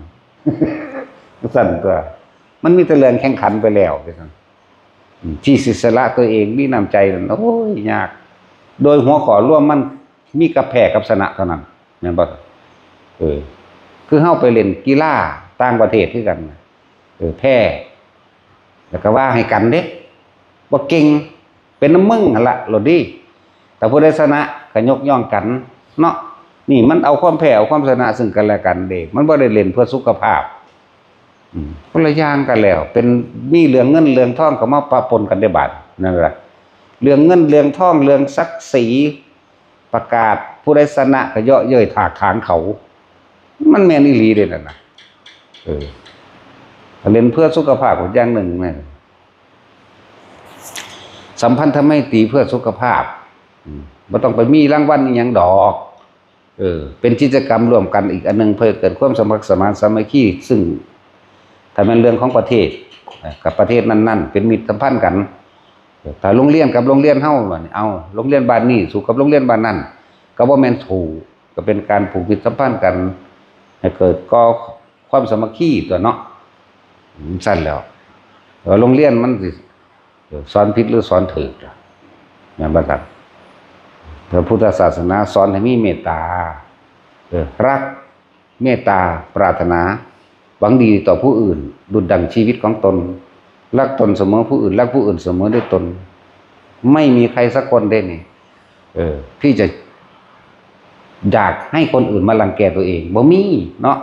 สั่นตัวมันมีแต่เรื่องแข่งขันไปแล้วซั่นที่ศิสละตัวเองมีน้ำใจนั่นโอ้ยยากโดยหัวข้อร่วมมันมีกับแพ้กับชนะเท่านั้นแม่นบ่คือเฮาไปเล่นกีฬาต่างประเทศคือกันแพ้แล้วก็ว่าให้กันเด้บ่เก่งเป็นน้ำมึงหั่นล่ะโลดดีแต่ผู้ใดชนะก็ยกย่องกันเนาะนี่มันเอาความแพ้เอาความชนะซึ่งกันและกันเด้มันบ่ได้เล่นเพื่อสุขภาพคนละอย่างกันแล้วเป็นมีเรื่องเงินเรื่องทองเข้ามาปะปนกันได้บาดนั่นแหละเรื่องเงินเรื่องทองเรื่องศักดิ์ศรีประกาศผู้ใดชนะก็เยาะเย้ยถากถางเขามันแม่นอีหลีเด้นั่นน่ะเล่นเพื่อสุขภาพอย่างหนึ่งแม่นสัมพันธไมตรีเพื่อสุขภาพบ่ต้องไปมีรางวัลอีหยังดอกเป็นกิจกรรมร่วมกันอีกอันนึงเพื่อเกิดความสมัครสมานสามัคคีซึ่งถ้าเป็นเรื่องของประเทศกับประเทศนั้นๆเป็นมิตรสัมพันธ์กันถ้าโรงเรียนกับโรงเรียนเฮาเอาโรงเรียนบ้านนี้สู้กับโรงเรียนบ้านนั้นก็บ่แม่นถูกก็เป็นการผูกมิตรสัมพันธ์กันให้เกิดก่อความสามัคคีตัวเนาะสั้นแล้วโรงเรียนมันสิสอนผิดหรือสอนถูกแม่นบ่ครับพระพุทธศาสนาสอนให้มีเมตตารักเมตตาปรารถนาหวังดีต่อผู้อื่นดุจดั่งชีวิตของตนรักตนเสมอผู้อื่นรักผู้อื่นเสมอด้วยตนไม่มีใครสักคนได้นี่ที่จะอยากให้คนอื่นมารังแกตัวเองบ่มีเนาะ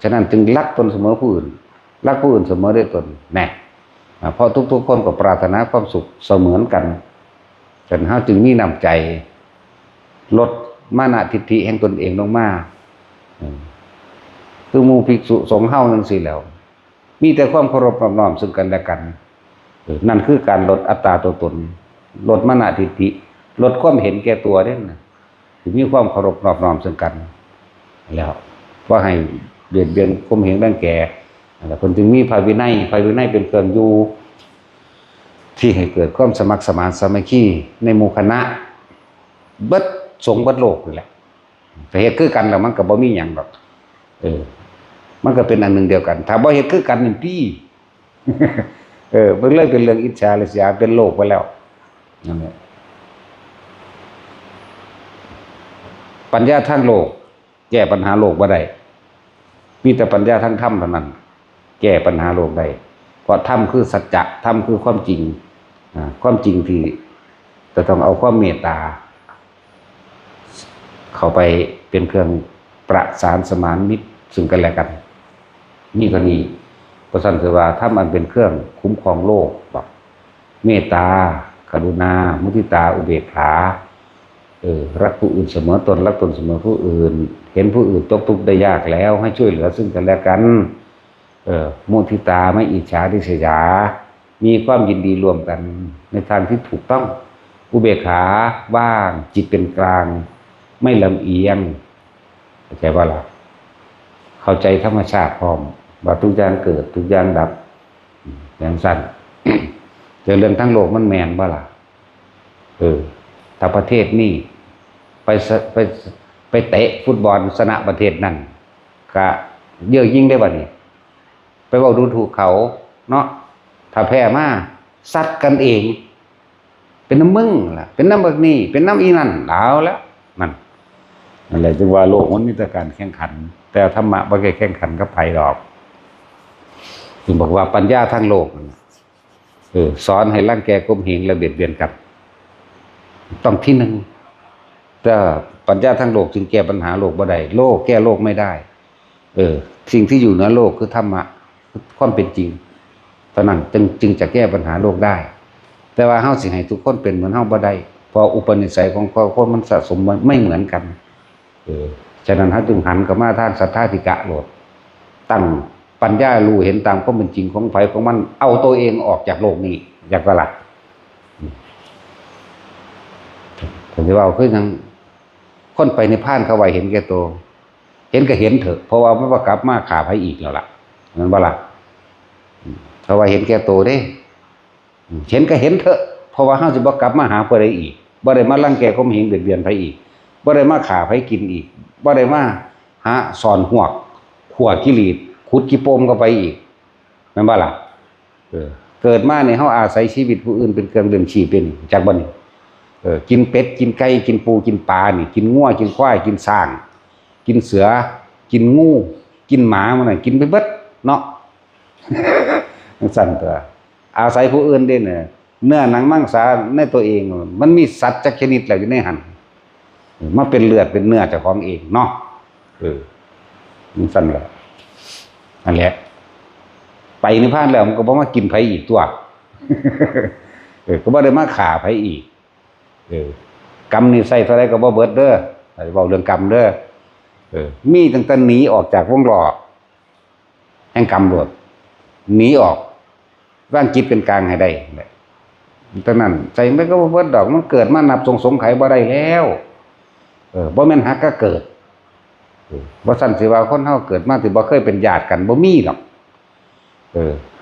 ฉะนั้นจึงรักตนเสมอผู้อื่นรักผู้อื่นเสมอด้วยตนแน่เพราะทุกๆคนก็ปรารถนาความสุขเสมือนกันฉะนั้นเฮาจึงมีน้ำใจลดมานะทิฏฐิแห่งตนเองลงมาคือหมู่ภิกษุสงฆ์เฮาจังซี่แล้วมีแต่ความเคารพนอบน้อมซึ่งกันและกันนั่นคือการลดอัตตาตัวตนลดมานะทิฏฐิลดความเห็นแก่ตัวเด้นะมีความเคารพนอบน้อมซึ่งกันแล้วว่าให้เบียดเบียนข่มเหงรังแกแล้วเพิ่นจึงมีพระวินัยเป็นเครื่องอยู่ที่ให้เกิดความสมัครสมานสามัคคีในหมู่คณะเบิดสงฆ์เบิดโลกนี่แหละแต่เฮ็ดคือกันแล้วมันก็บ่มีหยังดอกมันก็เป็นอันหนึ่งเดียวกันถ้าบ่เฮ็ดคือกันนี่พี่มันเลยเป็นเรื่องอิจฉาริษยาเป็นโลกไปแล้วนั่นแหละ ปัญญาทางโลกแก้ปัญหาโลกบ่ได้มีแต่ปัญญาทางธรรมเท่านั้นแก้ปัญหาโลกได้เพราะธรรมคือสัจจะธรรมคือความจริงความจริงที่จะต้องเอาความเมตตาเข้าไปเป็นเครื่องประสานสมานมิตรซึ่งกันและกันนี่ก็นี่พระสันติว่าถ้ามันเป็นเครื่องคุ้มครองโลกแบบเมตตากรุณามุทิตาอุเบกขารักผู้อื่นเสมอตนรักตนเสมอผู้อื่นเห็นผู้อื่นตกทุกข์ได้ยากแล้วให้ช่วยเหลือซึ่งกันและกันมุทิตาไม่อิจฉาริษยามีความยินดีรวมกันในทางที่ถูกต้องอุเบกขาว่างจิตเป็นกลางไม่ลำเอียงเข้าใจว่าล่ะเข้าใจธรรมชาติพร้อมว่าทุกอย่างเกิดทุกอย่างดับอย่างสั้น เจอเรื่องทั้งโลกมันแมนว่าล่ะถ้าประเทศนี้ไปเตะฟุตบอลชนะประเทศนั่นก็เยอะยิ่งได้บ่นี่ไปบอกดูถูกเขาเนาะถ้าแพ้มาซัดกันเองเป็นน้ำมึงล่ะเป็นน้ำบักนี่เป็นน้ำอีนั่นเอาแล้วนั่นแหละจึงว่าโลกมันมีแต่การแข่งขันแต่ธรรมะบ่ได้แข่งขันกับไผหรอกจึงบอกว่าปัญญาทางโลกสอนให้ร่างแกก้มเหงและเบียดเบียนกันต้องที่หนึ่งแต่ปัญญาทางโลกจึงแก้ปัญหาโลกบ่ได้โลกแก้โลกไม่ได้สิ่งที่อยู่เหนือโลกคือธรรมะคือความเป็นจริงเท่านั้นจึงจะแก้ปัญหาโลกได้แต่ว่าเฮาสิให้ทุกคนเป็นเหมือนเฮาบ่ได้เพราะอุปนิสัยของคนมันสะสมไม่เหมือนกันฉะนั้นเฮาจึงหันกลับมาทางสัทธาธิกะโลดตั้งปัญญารู้เห็นตามความเป็นจริงของไผของมันเอาตัวเองออกจากโลกนี้อยากว่าล่ะผมจะว่าคือจังคนไปในพานเขาไว้เห็นแก่ตัวเห็นก็เห็นเถอะเพราะว่าไม่ว่ากลับมาขาไผอีกแล้วล่ะนั่นว่าล่ะเขาว่าเห็นแก่ตัวเด้เห็นก็เห็นเถอะเพราะว่าเฮาสิบ่กลับมาหาผู้ใดอีกบ่ได้มารังแกข่มเหงเบียดเบียนไผอีกบ่ได้มาฆ่าไผกินอีกบ่ได้มาหาสอนหวกขั่วกิเลสขุดขี้โปมเข้าไปอีกแม่นบ่ล่ะเกิดมาเนี่ยเฮาอาศัยชีวิตผู้อื่นเป็นเครื่องดำชีพเป็นจักบ่นี่กินเป็ดกินไก่กินปูกินปลานี่กินงัวกินควายกินช้างกินเสือกินงูกินหมามันน่ะกินไปเบิดเนาะ สั่นตัวอาศัยผู้อื่นเด้เนี่ยเนื้อหนังมังสาในตัวเองมันมีสัตว์จักชนิดแล้วอยู่ในหันมาเป็นเลือดเป็นเนื้อเจ้าของเองเนาะมันสั่นแหละนั่นแหละไปนิพพานแล้วมันก็บ่มากินไผอีกตัว ก็บ่ได้มาฆ่าไผอีกกรรมนี่ใส่เท่าไรก็บ่เบิดเด้อเว้าเรื่องกรรมเด้อมีตั้งแต่หนีออกจากวงล้อแห่งกรรมโลดหนีออกร่างจิตเป็นกลางให้ได้แต่นั้นใจมันก็บ่เบิดดอกมันเกิดมานับสงไขบ่ได้แล้วบ่แม่นหักก็เกิดบ่ซั่นสิว่าคนเฮาเกิดมาสิบ่เคยเป็นญาติกันบ่มีหรอก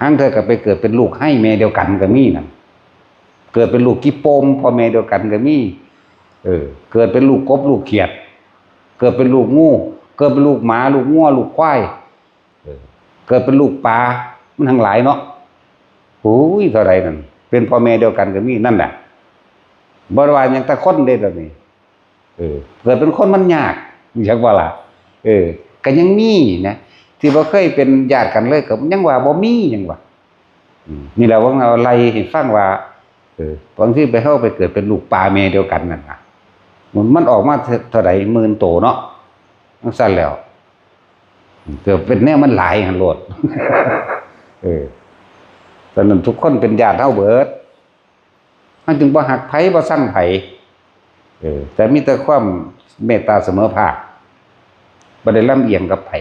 หังเธอก็ไปเกิดเป็นลูกให้แม่เดียวกันก็มีนั่นเกิดเป็นลูกกิ๊บโปมพ่อแม่เดียวกันก็มีเกิดเป็นลูกกบลูกเขียดเกิดเป็นลูกงูเกิดเป็นลูกหมาลูกงัวลูกควายเกิดเป็นลูกปลามันทั้งหลายเนาะโอ้ยเท่าไรนั่นเป็นพ่อแม่เดียวกันก็มีนั่นแหละบ่ว่าหยังแต่คนเด้แบบนี้เกิดเป็นคนมันยากอยากว่าล่ะก็ยังมีนะที่บ่เคยเป็นญาติกันเลยก็ยังว่าบ่มียังว่านี่แหละว่าเราไล่ให้ฟังว่าบางทีไปเฮาไปเกิดเป็นลูกปลาแม่เดียวกันนั่นน่ะมันออกมาเท่าใดหมื่นโตเนาะจังซั่นแล้วเกิดเป็นแนวมันหลายหั่นโลดฉะนั้นทุกคนเป็นญาติเฮาเบิดมันจึงบ่ฮักไผบ่ซังไผแต่มีแต่ความเมตตาเสมอภาคบ่ได้ลำเอียงกับไผ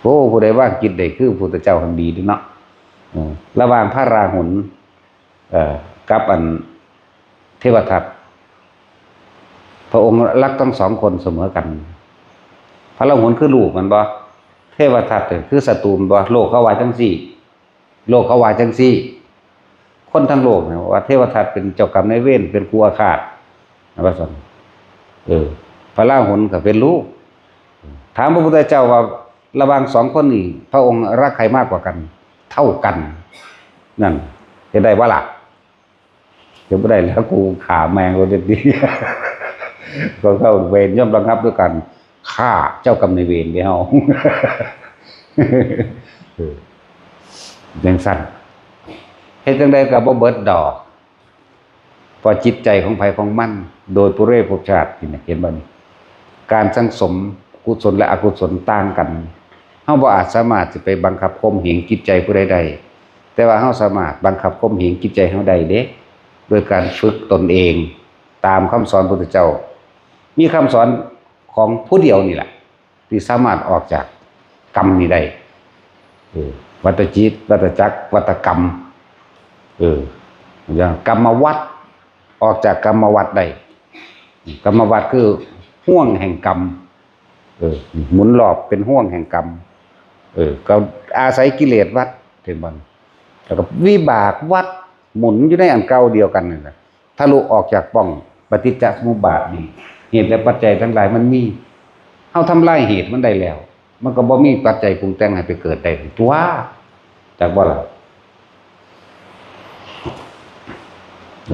ผู้ใดว่างจิตได้คือพระพุทธเจ้าหันดีเนาะระหว่างพระราหุลกับอันเทวทัตพระองค์รักทั้งสองคนเสมอกันพระราหุลคือลูกมันบ่เทวทัตคือศัตรูบ่โลกเขาว่าจังซี่โลกเขาว่าจังซี่คนทั้งโลกเนี่ยว่าเทวทัตเป็นเจ้ากรรมนายเวรเป็นครูอาฆาตว่าซั่นพระราหุลก็เป็นลูกถามพระพุทธเจ้าว่าระหว่างสองคนนี้พระองค์รักใครมากกว่ากันเท่ากันนั่นจะได้ว่าล่ะจะไม่ได้แล้วกูขาแมงเราเด็ดดี ก็เข้าเวรย่อมระงับด้วยกันฆ่าเจ้ากรรมนายเวรเดียวยังสั้นเฮ็ดจังใดก็บ่เบิดดอกพอจิตใจของไผของมันโดยปุเรศภพชาตินี่เห็นบ่นี่การสังสมกุศลและอกุศลต่างกันเฮาบ่อาจสามารถสิไปบังคับข่มเหงจิตใจผู้ใดได้แต่ว่าเฮาสามารถบังคับข่มเหงจิตใจเฮาได้เด้โดยการฝึกตนเองตามคำสอนพระพุทธเจ้ามีคำสอนของผู้เดียวนี่แหละที่สามารถออกจากกรรมนี้ได้วัฏจิตวัฏจักรวัฏกรรมอย่างกรรมวัฏออกจากกรรมวัฏได้กรรมวัฏคือห่วงแห่งกรรมหมุนรอบเป็นห่วงแห่งกรรมก็อาศัยกิเลสวัฏถึงมันแล้วก็วิบากวัฏหมุนอยู่ในอันเก่าเดียวกันนั่นแหละทะลุออกจากป้องปฏิจจสมุปบาทนี่เหตุและปัจจัยทั้งหลายมันมีเฮาทำลายเหตุมันได้แล้วมันก็บ่มีปัจจัยปรุงแต่งให้ไปเกิดได้ตัวจากบ่ล่ะ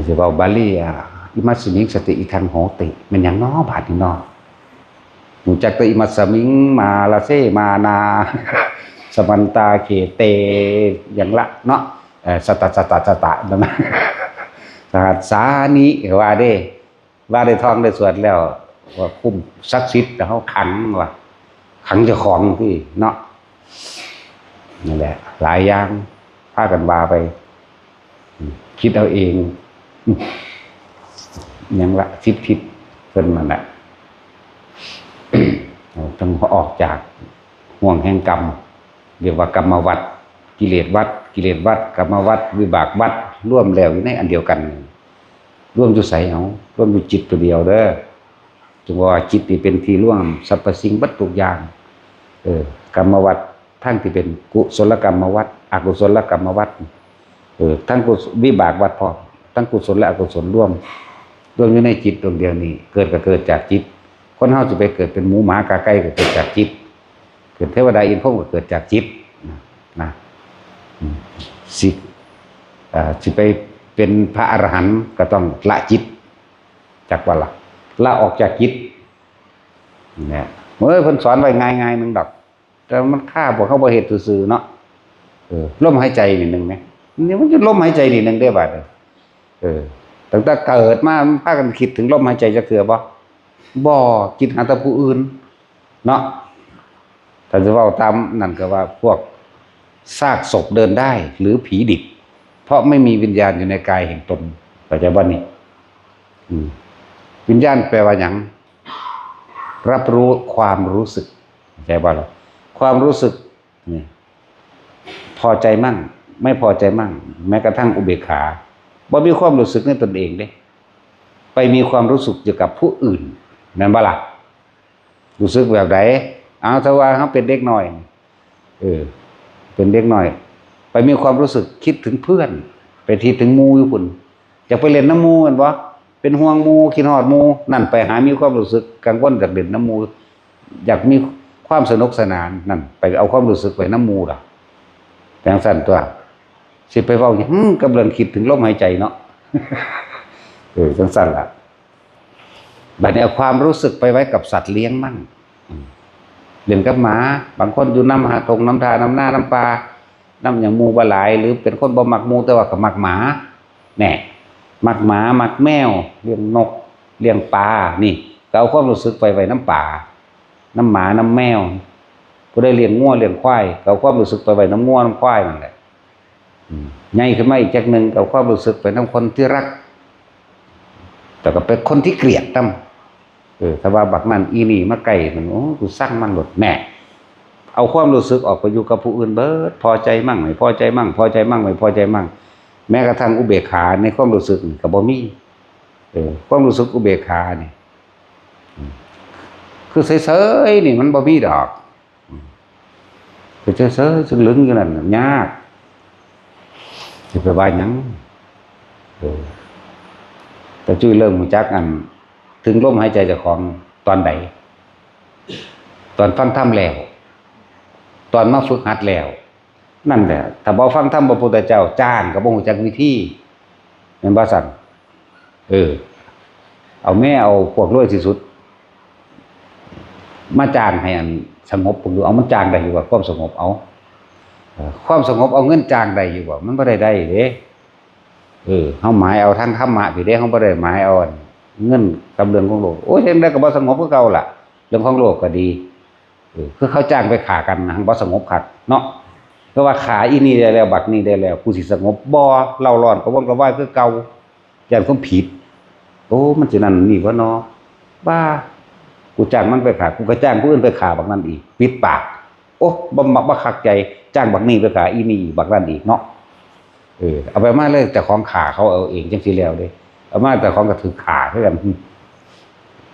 สิเว้าบาลีอิมัสสมิงสติอิทังโหติมันหยังน้อบาดนี่น้อรู้จักแต่อิมัสสมิงมาลาเซมานาสมันตาเขเตอย่างละเนาะสตะนั่นนะสหัสสานิว่าได้ท่องได้สวดแล้วว่าคุ้มศักดิ์สิทธิ์แต่เฮาขังว่าขังเจ้าของที่เนาะนั่นแหละหลายอย่างพากันว่าไปคิดเอาเองยังละทิศเพิ่นมันแหละต้องออกจากห่วงแห่งกรรมเรียกว่ากรรมวัฏกิเลสวัฏกรรมวัฏวิบากวัฏร่วมแล้วอยู่ในอันเดียวกันร่วมอยู่ไสเอาร่วมอยู่จิตตัวเดียวเด้อจึงว่าจิตนี่เป็นที่ร่วมสรรพสิ่งบัดทุกอย่างกรรมวัฏทั้งที่เป็นกุศลกรรมวัฏอกุศลกรรมวัฏทั้งวิบากวัฏพอทั้งกุศลและอกุศลร่วมอยู่ในจิตดวงเดียวนี้เกิดก็เกิดจากจิตคนเฮาสิไปเกิดเป็นหมูหมากาไก่ก็เกิดจากจิตเกิดเทวดาอินทร์พรหมก็เกิดจากจิตนะสิไปเป็นพระอรหันต์ก็ต้องละจิตจากว่าละออกจากจิตเนี่ยเพิ่นสอนไว้ง่ายๆนึงดอกแต่มันฆ่าพวกเขาบ่เฮ็ดซื่อๆเนาะลมหายใจนิดนึงมั้ยนี่มันจะลมหายใจนิดนึงได้บาดตั้งแต่เกิดมาพากันคิดถึงลมหายใจจักเทื่อบ่คิดหาแต่ผู้อื่นเนาะถ้าจะเว้าตามนั่นก็ว่าพวกซากศพเดินได้หรือผีดิบเพราะไม่มีวิญญาณอยู่ในกายแห่งตนปัจจุบันนี้วิญญาณแปลว่าหยังรับรู้ความรู้สึกใจบ่ล่ะความรู้สึกนี่พอใจมั่งไม่พอใจมั่งแม้กระทั่งอุเบกขาบ่มีความรู้สึกในตนเองเด้ไปมีความรู้สึกอยู่กับผู้อื่นแม่นบ่ล่ะรู้สึกแบบไหนเอาถ้าว่าเฮาเป็นเด็กน้อยเป็นเด็กน้อยไปมีความรู้สึกคิดถึงเพื่อนไปคิดถึงหมู่อยู่พุ่นอยากไปเล่นน้ำหมู่กันบ่เป็นห่วงหมู่คิดฮอดหมู่นั่นไปหามีความรู้สึกกังวลจากเล่นน้ำหมู่อยากมีความสนุกสนานนั่นไปเอาความรู้สึกไว้น้ำหมู่ล่ะแต่จังซั่นตัวสิไปเว้าหยังกำลังคิดถึงลมหายใจเนาะจังซั่นล่ะบัดนี้เอาความรู้สึกไปไว้กับสัตว์เลี้ยงมั่งเล่นกับหมาบางคนอยู่น้ำหาทงน้ำทาน้ำหน้าน้ำปลาน้ำอย่างหมู่บ่หลายหรือเป็นคนบ่มักหมู่แต่ว่าก็มักหมาแน่มักหมามักแมวเลี้ยงนกเลี้ยงปลานี่ก็เอาความรู้สึกไปไว้น้ำป่าน้ำหมาน้ำแมวผู้ใดเลี้ยงงัวเลี้ยงควายก็เอาความรู้สึกไปไว้น้ำงัวน้ำควายนั่นแหละใหญ่ขึ้นมาอีกจักนึงก็เอาความรู้สึกไปน้ำคนที่รักแต่ก็เป็นคนที่เกลียดนำถ้าว่าบักนั้นอีนี่มาไก่มันโอ้กูสร้างมันหลดแม่เอาความรู้สึกออกไปอยู่กับผู้อื่นเบิดพอใจมั่งไม่พอใจมั่งพอใจมั่งไม่พอใจมั่งแม้กระทั่งอุเบกขาในความรู้สึกก็บ่มีความรู้สึกอุเบกขานี่คือเฉยๆนี่มันบ่มีดอกคือเฉยๆซึ่งลึงอยู่นั่นยากสิไปว่าหยังแต่จุ้ยเริ่มรู้จักอันถึงลมหายใจเจ้าของตอนใดตอนฟังธรรมแล้วตอนมาฝึกหัดแล้วนั่นแหละถ้าบ่ฟังธรรมพระพุทธเจ้าจ้างก็บ่รู้จักวิธีแม่นบ่ซั่น เอาแม่เอาพวกรวยที่สุดมาจ้างให้อันสงบผมดูเอามันจ้างได้อยู่ว่าความสงบเอาความสงบเอาเงินจ้างได้อยู่ว่ามันบ่ได้เด้เฮาหมายเอาทั้งธรรมะพี่เด้เฮาบ่ได้หมายเอาเงินกับเรื่องของโลกโอ้ยจังได๋ก็บ่สงบคือเก่าล่ะเรื่องของโลกก็ดีคือเขาจ้างไปฆ่ากันหังบ่สงบคักเนาะก็ว่าขาอีนี่ได้แล้วบักนี้ได้แล้วกูสิสงบบ่เล่าร้อนก็วนก็ว่ายคือเก่าย่านความผิดโอ้มันสินั่นนี่บ่เนาะบ้ากูจ้างมันไปฆ่ากูก็จ้างผู้อื่นไปฆ่าบักนั้นอีกปิดปากโอ้บ่คักใจจ้างบักนี้ไปฆ่าอีนี่บักนั้นอีกเนาะเอาไปมาเลยแต่ของขาเขาเอาเองจังสิแล้วเด้เอามาแต่ของก็ถือขาคือกัน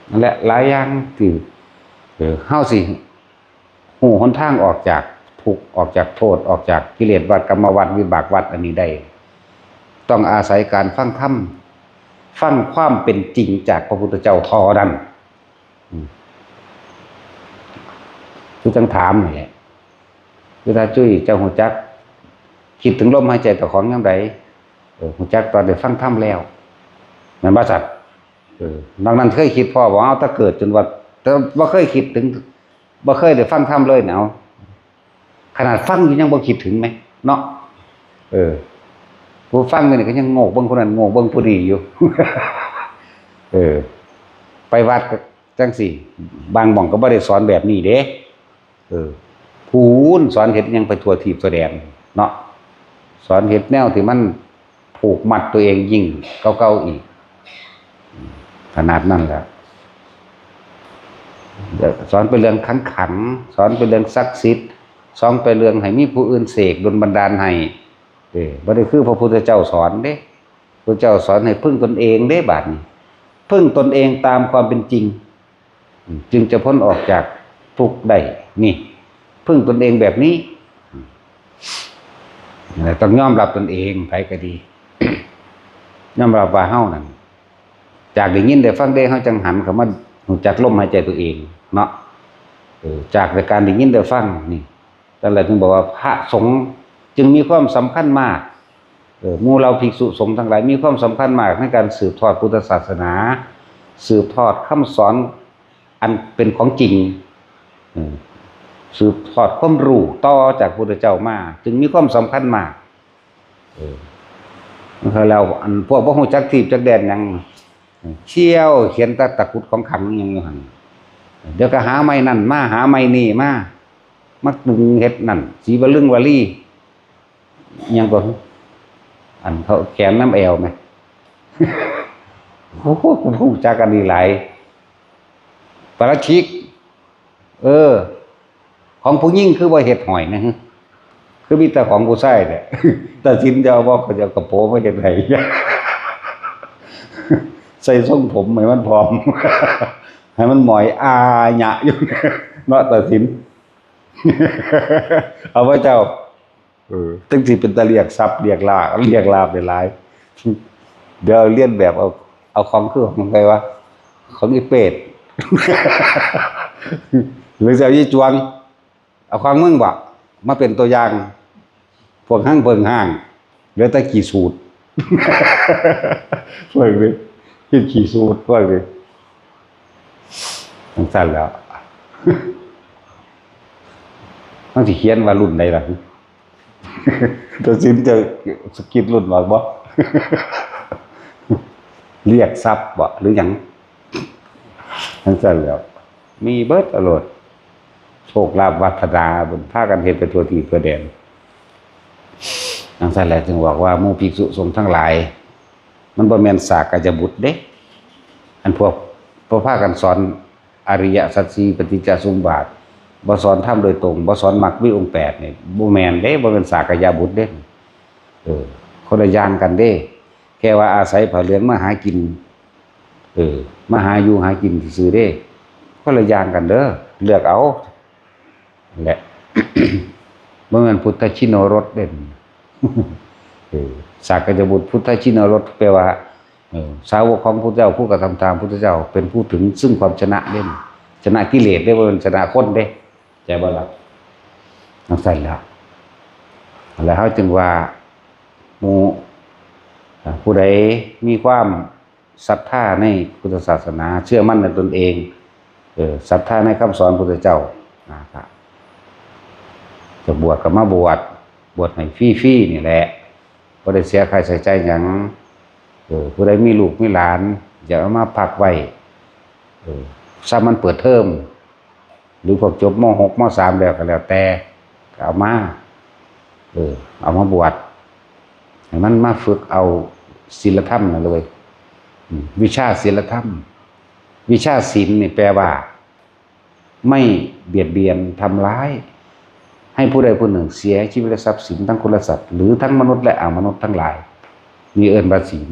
นั่นแหละหลายอย่างที่เฮาสิฮู้หนทางออกจากทุกข์ออกจากโทษออกจากกิเลสวัฏกรรมวัฏวิบากวัฏอันนี้ได้ต้องอาศัยการฟังธรรมฟังความเป็นจริงจากพระพุทธเจ้าเท่านั้นคือจังถามนี่แหละเวลาจุ้ยเจ้าฮู้จักคิดถึงลมหายใจเจ้าของยามใดฮู้จักตอนได้ฟังธรรมแล้วแม่นบ่สัตว์นอกนั้นเคยคิดพอบ่เอาถ้าเกิดจนว่าแต่บ่เคยคิดถึงบ่เคยได้ฟังธรรมเลยเนี่ยเอาขนาดฟังอยู่ยังบ่คิดถึงไหมเนาะผู้ฟังนี่ก็ยังโง่เบิ่งคนนั้นโง่เบิ่งผู้นี้อยู่ ไปวัดก็จังซี่บางหม่องก็บ่ได้สอนแบบนี้เด้พูนสอนเฮ็ดยังไปทั่วทิพย์ทั่วแดนเนาะสอนเฮ็ดแนวที่มันผูกมัดตัวเองยิ่งเก่าๆอีกขนาดนั้นแหละสอนไปเรื่องขังสอนไปเรื่องศักดิ์สิทธิ์สอนไปเรื่องให้มีผู้อื่นเสกดลบันดาลให้บ่ได้คือพระพุทธเจ้าสอนเด้พระเจ้าสอนให้พึ่งตนเองเด้บัดนี้พึ่งตนเองตามความเป็นจริงจึงจะพ้นออกจากทุกข์ได้นี่พึ่งตนเองแบบนี้ต้องยอมรับตนเองไผก็ดี ยอมรับว่าเฮานั่นจากได้ยินได้ฟังได้เฮาจังหันเข้ามารู้จักลมหายใจตัวเองเนาะจากการได้ยินได้ฟังนี่นั่นแหละถึงบอกว่าพระสงฆ์จึงมีความสำคัญมากหมู่เราภิกษุสงฆ์ทั้งหลายมีความสำคัญมากในการสืบทอดพุทธศาสนาสืบทอดคำสอนอันเป็นของจริงสืบทอดความรู้ต่อจากพุทธเจ้ามาจึงมีความสำคัญมากแล้วอันพวกบ่ฮู้จักทิพย์จักแดนหยังเชี่ยวเขียนตะกุดของขังหยังอยู่หั่นเดี๋ยวก็หาไม้นั่นมาหาไม้นี่มาปรุงเฮ็ดนั่นสีวลึงวลีหยังก็อันเขาแขนน้ำแอวไหม โอ้โหผู้จักกันนี่หลายปาราชิกของผู้หญิงคือว่าเฮ็ดหอยนะฮะคือมีแต่ของผู้ชายแหละแต่สินจะเอาบ่เขาจะกระโปรงมาเฮ็ดให้ ใส่ทรงผมให้มันพร้อม ให้มันหมอยอาหยะอยู่ เนาะแต่สิน เอาไว้เจ้าตั้งสิเป็นตะเรียกทรัพย์เรียกลาบได้หลายเดี๋ยวเลียนแบบเอาของคือของใครวะของอีเป็ด หรือจะยี่จวงเอาของมึงบ่มาเป็นตัวอย่างพวกห้างเพิงห้างเหลือแต่กี่สูตร พวกนี้คิดกี่สูตรพวกนี้ทั้งสั้นแล้ว มันสิเขียนว่ารุ่นใดล่ะ ตัวสินจะสกิดรุ่นบอกบ่ เรียกทรัพย์บ่หรือหยังทั้งสั้นแล้วมีเบิดอรรถโชคลาภวัฒนาบนพากันเฮ็ดไปทั่วที่ทั่วแดนทั้งสั้นแล้วจึงบอกว่าหมู่ภิกษุสงฆ์ทั้งหลายมันบ่แม่นสากยบุตรเด้อันพวกพากันสอนอริยสัจสี่ปฏิจจสมุปบาทบ่สอนธรรมโดยตรงบ่สอนมรรควิองค์8นี่บ่แม่นเด้บ่เป็นสากยบุตรเด้คนละอย่างกันเด้แค่ว่าอาศัยผ้าเหลืองมาหากินมาหาอยู่หากินซื่อๆเด้คนละอย่างกันเด้อเลือกเอาแหละ บ่แม่นพุทธชินรสเด้สากยบุตรพุทธชินรสแปลว่าสาวกของพุทธเจ้าผู้กระทำตามพุทธเจ้าเป็นผู้ถึงซึ่งความชนะเด่นชนะกิเลสได้บ่เป็นชนะคนเด้ใจบ่ล่ะนั่นใส่แล้วเขาจึงว่าหมู่ผู้ใดมีความ ศรัทธาในพุทธศาสนา เชื่อมั่นในตนเองศรัทธาในคำสอนพุทธเจ้านะครับจะบวชก็มาบวชให้ฟรีๆนี่แหละบ่ได้เสียค่าใช้จ่ายหยังผู้ใดมีลูกมีหลานอยากเอามาพักไว้ถ้ามันเปิดเทอมหรือพวกจบม.6 ม.3 แล้วก็แล้วแต่ก็เอามาบวชให้มันมาฝึกเอาศีลธรรมนั่นเลยวิชาศีลธรรมวิชาศีลนี่แปลว่าไม่เบียดเบียนทำร้ายให้ผู้ใดผู้หนึ่งเสียชีวิตและทรัพย์สินทั้งคนและสัตว์หรือทั้งมนุษย์และอมนุษย์ทั้งหลายมีเอิ้นว่าศีล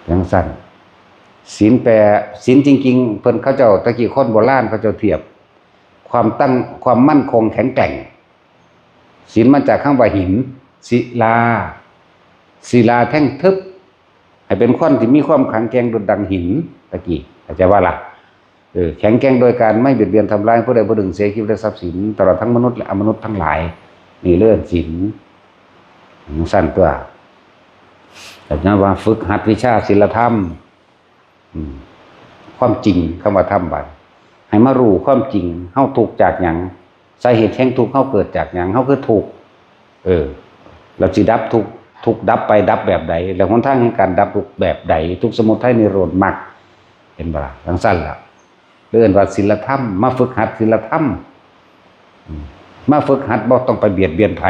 อย่างสั้นศีลแปลศีลจริงๆเพิ่นเขาเจ้าตะกี้คนโบราณเขาเจ้าเทียบความมั่นคงแข็งแกร่งศีลมาจากคำว่าหินศิลาแท่งทึบให้เป็นคนที่มีความแข็งแกร่งดุจดังหินตะกี้เข้าใจว่าล่ะแข็งแกร่งโดยการไม่เบียดเบียนทำร้ายผู้ใดผู้หนึ่งเสียชีวิตและทรัพย์สินตลอดทั้งมนุษย์และอมนุษย์ทั้งหลายนี่เรื่องศีลสั้นตัวแต่นั้นว่าฝึกหัดวิชาศีลธรรมความจริงคำว่าธรรมบัดให้มารู้ความจริงเฮาทุกข์จากหยังสาเหตุแห่งทุกข์เฮาเกิดจากหยังเฮาคือทุกข์เราสิดับทุกข์ดับไปดับแบบใดแล้วหนทางแห่งการดับทุกข์แบบใดทุกข์สมุทัยนิโรธมรรคเห็นบ่ล่ะทั้งสั้นล่ะเรื่องว่าศีลธรรมมาฝึกหัดศีลธรรมมาฝึกหัดบ่ต้องไปเบียดเบียนไผ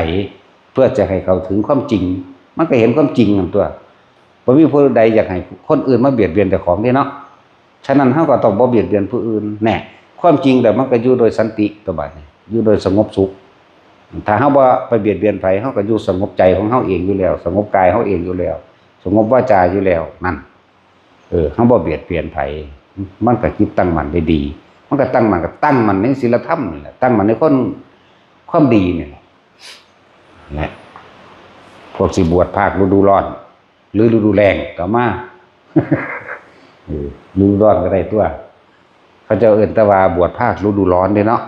เพื่อจะให้เขาถึงความจริงมันก็เห็นความจริงนั่นตัวบ่มีผู้ใดอยากให้คนอื่นมาเบียดเบียนเจ้าของนี่เนาะฉะนั้นเฮาก็ต้องบ่เบียดเบียนผู้อื่นแน่ความจริงแต่มันก็อยู่โดยสันติตัวบัดนี้อยู่โดยสงบสุขถ้าเฮาบ่ไปเบียดเบียนไผเฮาก็อยู่สงบใจของเฮาเองอยู่แล้วสงบกายเฮาเองอยู่แล้วสงบวาจาอยู่แล้วนั่นเฮาบ่เบียดเบียนไผมันก็คิดตั้งมั่นได้ดีมันก็ตั้งมั่นในศีลธรรมนี่แหละตั้งมั่นในความดีนี่แหละพวกสิบวชภาคฤดูร้อนหรือฤดูแล้งก็มาฤดูร้อนก็ได้ตัวเขาจะเอิ้นแต่ว่าบวชภาคฤดูร้อนเด้เนาะ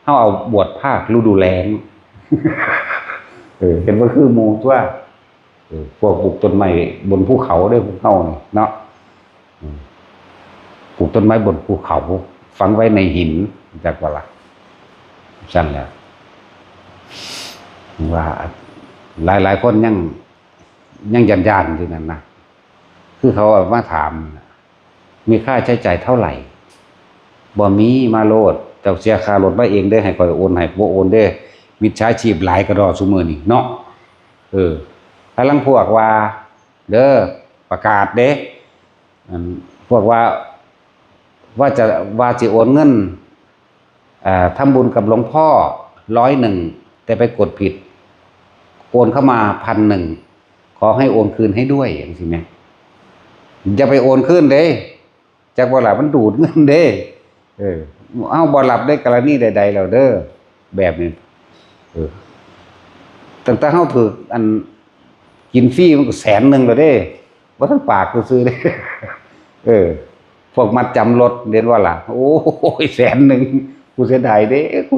เฮาเอาบวชภาคฤดูแล้งเห็นว่าคือหมู่ตัวพวกปลูกต้นไม้บนภูเขาเด้อพวกเฮานี่เนาะปลูกต้นไม้บนภูเขาฝังไว้ในหินจักว่าล่ะซั่นแหละว่าหลายคนยังย่านอยู่นั่นนะคือเขามาถามมีค่าใช้จ่ายเท่าไหร่บ่มีมาโลดเจ้าเสียค่ารถมาเองได้ให้ข่อยโอนให้บ่โอนได้มิจฉาชีพหลายกระดอซุมื้อนี้เนาะถ้าลังพวกว่าเด้อประกาศเด้พวกว่าสิโอนเงินทำบุญกับหลวงพ่อ101แต่ไปกดผิดโอนเข้ามา 1,000 ขอให้โอนคืนให้ด้วยอย่างสิแม่อย่าไปโอนคืนเด้จากบ่หลับมันดูดเงินเด้เอาบ่หลับได้กรณีใดๆแล้วเด้อแบบนี้ตั้งแต่เฮาถูกอันกินฟรีมันก็100,000แล้วเด้บ่ทันปากซื่อๆเด้พวกมัดจำรถเรียนว่าล่ะโอ้ย100,000กูเสียดายเด้กู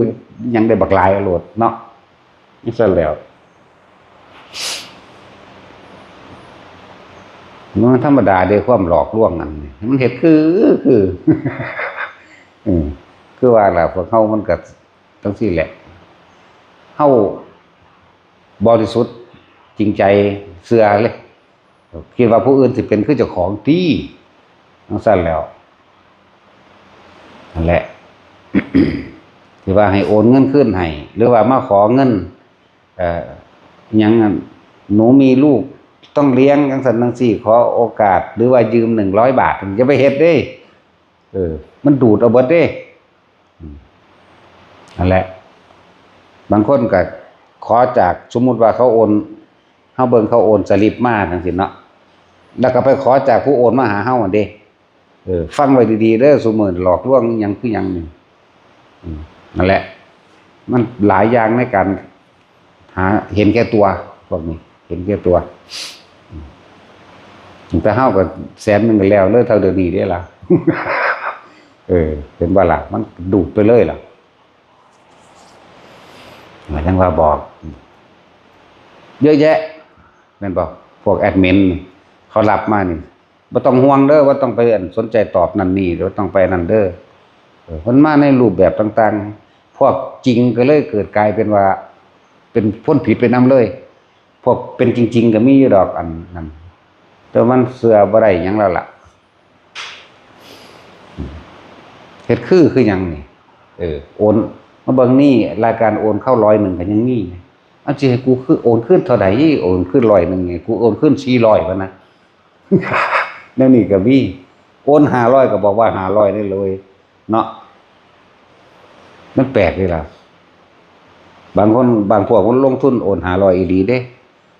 ยังได้บักหลายรถเนาะนี่ซะแล้วมันธรรมดาเด้ความหลอกลวงนั่นมันเฮ็ดคือว่าล่ะพวกเฮามันก็จังซี่แหละเฮาบริสุทธิ์จริงใจเชื่อเลยคิดว่าผู้อื่นสิเป็นคือเจ้าของที่จังซั่นแล้วนั่นแหละ ที่ว่าให้โอนเงินคืนให้หรือว่ามาขอเงินหยังหนูมีลูกต้องเลี้ยงจังซั่นจังซี่ขอโอกาสหรือว่ายืม100 บาทอย่าไปเฮ็ดเด้มันดูดเอาเบิดเด้นั่นแหละบางคนก็ขอจากสมมุติว่าเขาโอนเฮาเบิ่งเขาโอนสลิปมาจังซี่เนาะแล้วก็ไปขอจากผู้โอนมาหาเฮาอันเด้ฟังไว้ดีๆเด้อซุมื้อหลอกลวงหยังคือหยังนี่นั่นแหละมันหลายอย่างในการหาเห็นแก่ตัวพวกนี้เห็นแก่ตัวแต่เฮาก็100,000ก็แล้วเด้อเท่าเดี๋ยวนี้เด้ล่ะ เป็นว่าล่ะมันดูดไปเลยล่ะหมายถึงว่าบอกเยอะแยะแม่นบ่พวกแอดมิน เขารับมานี่บ่ต้องห่วงเด้อว่าต้องไปสนใจตอบนั่นนี่หรือต้องไปนั่นเด้อมันมาในรูปแบบต่างๆพวกจริงก็เลยเกิดกลายเป็นว่าเป็นพ้นผิดไปนำเลยพวกเป็นจริงๆก็มีอยู่ดอกอันนั้นแต่มันเสือบ่ได้หยังแล้วล่ะเฮ็ดคือหยังนี่โอนมาเบิ่งนี่รายการโอนเข้า100ก็ยังมีอันสิให้กูคือโอนขึ้นเท่าใดโอนขึ้น100ไงกูโอนขึ้น400พุ่นนะแนวนี้ก็มีโอน500ก็บอกว่า500ได้เลยเนาะมันแปลกเลยล่ะบางคนบางพวกมันลงทุนโอน500อีหลีเด้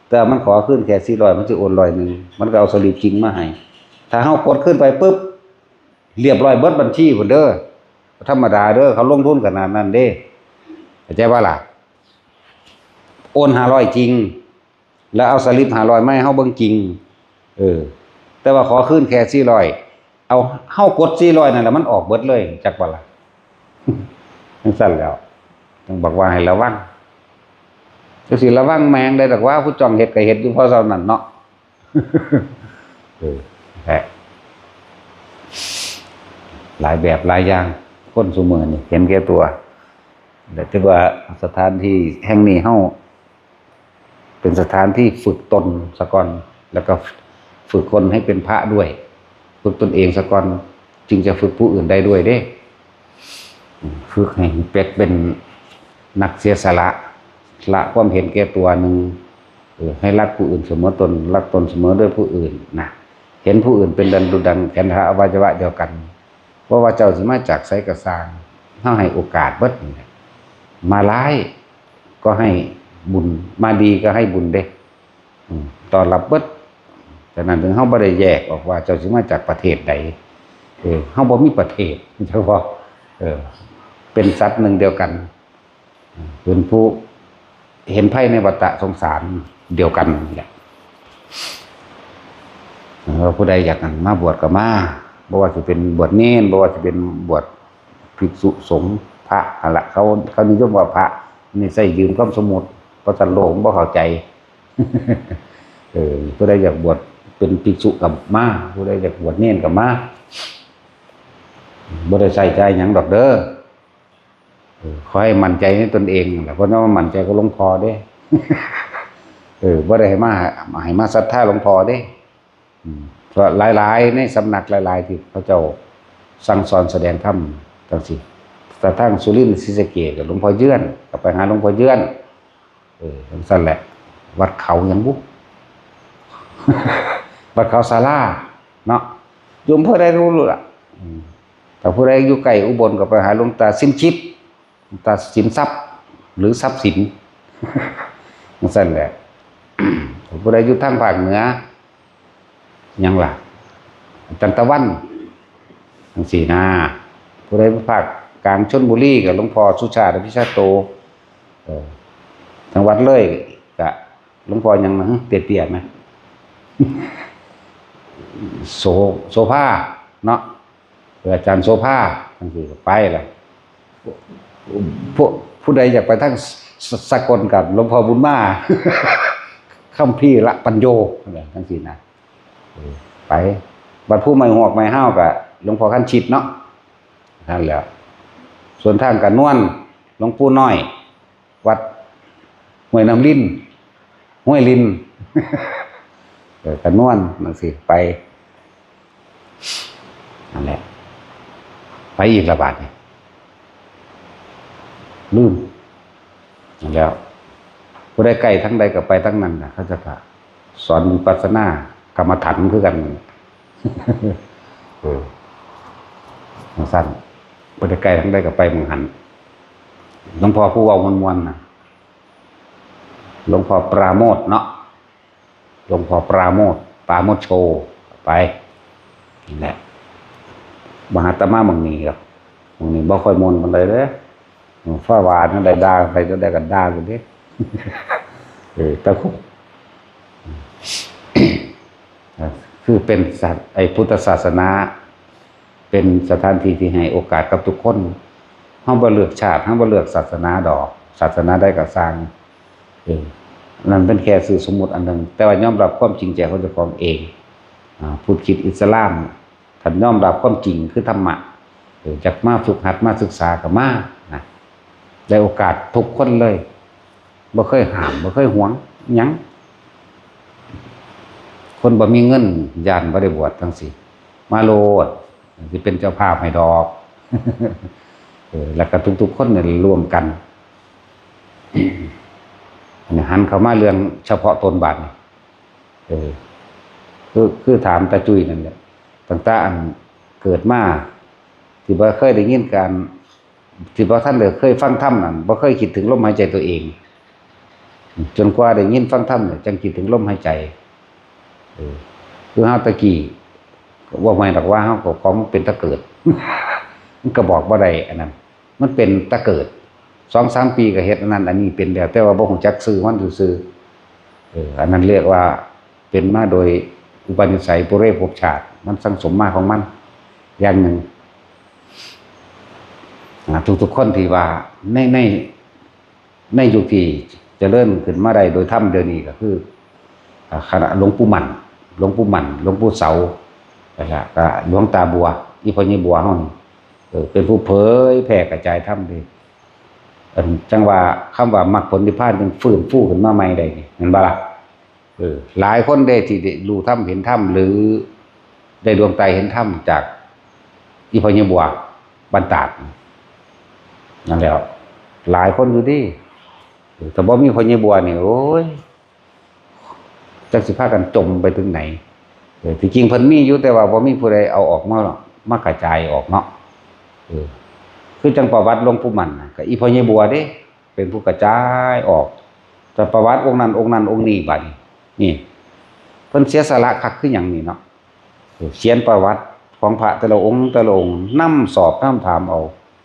แต่มันขอขึ้นแค่400มันสิโอน100มันก็เอาสลิปจริงมาให้ถ้าเฮากดขึ้นไปปึ๊บเรียบร้อยเบิดบัญชีพุ่นเด้อธรรมดาเด้อเขาลงทุนขนาดนั้นเด้เข้าใจบ่ล่ะโอน500จริงแล้วเอาสลิป500มาให้เฮาเบิ่งจริงแต่ว่าขอขึ้นแค่400เอาเฮากด400นั่นแหละมันออกเบิดเลยจักบ่ล่ะจังซั่นแล้วต้องบอกว่าให้ระวังจังสิระวังแมงได้ดอกว่าผู้จ้องเฮ็ดก็เฮ็ดอยู่เพราะเท่านั้นเนาะแท้หลายแบบหลายอย่างคนซุมื้อนี่เห็นแก่ตัวแต่ว่าสถานที่แห่งนี้เฮาเป็นสถานที่ฝึกตนซะก่อนแล้วก็ฝึกคนให้เป็นพระด้วยฝึกตนเองซะก่อนจึงจะฝึกผู้อื่นได้ด้วยเด้ฝึกให้เป็นนักเสียสละละความเห็นแก่ตัวหนึ่งให้รักผู้อื่นเสมอตนรักตนเสมอด้วยผู้อื่นนะเห็นผู้อื่นเป็นดันดุดันแขนขาอวัยวะเดียวกันเพราะว่าเจ้าสิมาจากไสกระสร้างเฮาให้โอกาสเบิดมาร้ายก็ให้บุญมาดีก็ให้บุญเด้ตอนรับเบิดแต่นั้นถึงเฮาบ่ได้แยกออกว่าเจ้าสิมาจากประเทศใดเฮาบ่มีประเทศเฉพาะเป็นสัตว์หนึ่งเดียวกันเป็นผู้เห็นภัยในวัฏสงสารเดียวกันแหละผู้ใดอยากมาบวชก็มาบ่ว่าสิเป็นบวชเณรบ่ว่าสิเป็นบวชภิกษุสงฆ์พระนั่นล่ะเขานิยมว่าพระนี่ใส่ยืมคำสมมุติเพราะสันโลกบ่เข้าใจผู้ใดอยากบวชเป็นภิกษุก็มาผู้ใดอยากบวชเณรก็มาบ่ได้ใส่ใจหยังดอกเด้อขอให้มั่นใจในตนเองแหละเพราะว่ามั่นใจก็หลวงพ่อเด้บ่ได้ให้มาศรัทธาหลวงพ่อเด้เพราะหลายๆในสำนักหลายๆที่พระเจ้าสั่งสอนแสดงธรรมจังซี่กระทั่งสุรินทร์ศรีสะเกษกับหลวงพ่อเยื่อนก็ไปหาหลวงพ่อเยื่อนจังซั่นแหละวัดเขาหยังบุ วัดเขาศาลาเนาะโยมผู้ใดรู้ล่ะแต่ผู้ใดอยู่ใกล้อุบลก็ไปหาหลวงตาสินชิดตาสินทรัพย์หรือทรัพย์สินนั่นแหละผู้ใดอยู่ทางภาคเหนือยังล่ะจันทวันจังซี่นะผู้ใดภาคกลางชลบุรีกับหลวงพ่อสุชาติอภิชาโตจังหวัดเลยกะหลวงพ่อยังเตี้ยๆมั้ยโซภาเนาะอาจารย์โซภาจังซี่ก็ไปล่ะผู้ใดอยากไปทางสกลกับหลวงพ่อบุญมาคัมภีร์ละปัญโยจังซี่นะไปบัดผู้ไม่หอกไม่ห้าวกับหลวงพ่อคันชิดเนาะนั่นแหละส่วนทางกันนวลหลวงปู่น้อยวัดห้วยน้ำลิ้นห้วยลินกันนวลจังซี่ไปนั่นแหละไปอีกระบาดนี่ลืมแล้วผู้ใดใกล้ทั้งใดก็ไปทั้งนั้นนะเขาจะสอนวิปัสสนากรรมฐานคือกันสั้นผู้ใดใกล้ทั้งใดก็ไปมึงหันหลวงพ่อผู้เว้ามวนๆนะหลวงพ่อปราโมทเนาะหลวงพ่อปราโมทโชไปนี่แหละมหาตมะมึงนี่ครับมึงนี่บ่ค่อยมนต์ปานใดเด้อฟ้าหวานนั่นได้ด่าไปก็ได้กันด่าอยู่เด้ตะคุคือเป็นพุทธศาสนาเป็นสถานที่ที่ให้โอกาสกับทุกคนเฮาบ่เลือกชาติเฮาบ่เลือกศาสนาดอกศาสนาใดก็สร้างนั่นเป็นแค่สื่อสมมุติอันนึงแต่ว่ายอมรับความจริงใจของเจ้าของเอง พุทธคิดอิสลามท่านยอมรับความจริงคือธรรมะจากมาฝึกหัดมาศึกษากับมานะได้โอกาสทุกคนเลยบ่เคยห้ามบ่เคยหวงหยังคนบ่มีเงินย่านบ่ได้บวชทั้งสิ้นมาโลดสิเป็นเจ้าภาพให้ดอกแล้วก็ทุกๆคนเนี่ยร่วมกันหันเข้ามาเรื่องเฉพาะตนบาดนี่คือถามตาจุ้ยนั่นแหละตั้งแต่อันเกิดมาที่บ่เคยได้ยินการที่บ่ท่านเลยเคยฟังธรรมนั่นบ่เคยคิดถึงลมหายใจตัวเองจนกว่าได้ยินฟังธรรมเนี่ยจังคิดถึงลมหายใจคือเฮาตะกี้ว่าไม่หรอกว่าเฮาก็ของเป็นตะเกิด มันก็บอกบ่ได้อันนั้นมันเป็นตะเกิด 2-3 ปีก็เฮ็ดอันนั้นอันนี้เป็นแล้วแต่ว่าบ่ฮู้จักชื่อมันซื่ออันนั้นเรียกว่าเป็นมาโดยอุปนิสัยปุเรภพชาติมันสังสมมาของมันอย่างหนึ่งทุกๆคนที่ว่าในยุคที่เจริญขึ้นมาได้โดยธรรมเดี๋ยวนี้ก็คือคณะหลวงปู่หมั่นหลวงปู่เสาแล้วก็หลวงตาบัวอีพ่อใหญ่บัวเฮานี่เป็นผู้เผยแผ่กระจายธรรมดีจังว่าคำว่ามรรคผลนิพพานจึงฟื้นฟูขึ้นมาใหม่ได้นี่เห็นบ่ล่ะหลายคนได้ที่ได้รู้ธรรมเห็นธรรมหรือได้ดวงตาเห็นธรรมจากอีพ่อใหญ่บัวบรรดาดนั่นแหละหลายคนอยู่ดิแต่บ่มีพ่อใหญ่บัวนี่โอ้ยจักสิพากันจมไปถึงไหนที่จริงเพิ่นมีอยู่แต่ว่าบ่มีผู้ใดเอาออกมากระจายออกเนาะคือจังประวัติหลวงปู่หมั่นก็อีพ่อใหญ่บัวเด้เป็นผู้กระจายออกแต่ประวัติองค์นั้นองค์นี้บัดนี่เพิ่นเสียสละคักคือหยังนี่เนาะเขียนประวัติของพระแต่ละองค์นำสอบนำถามเอา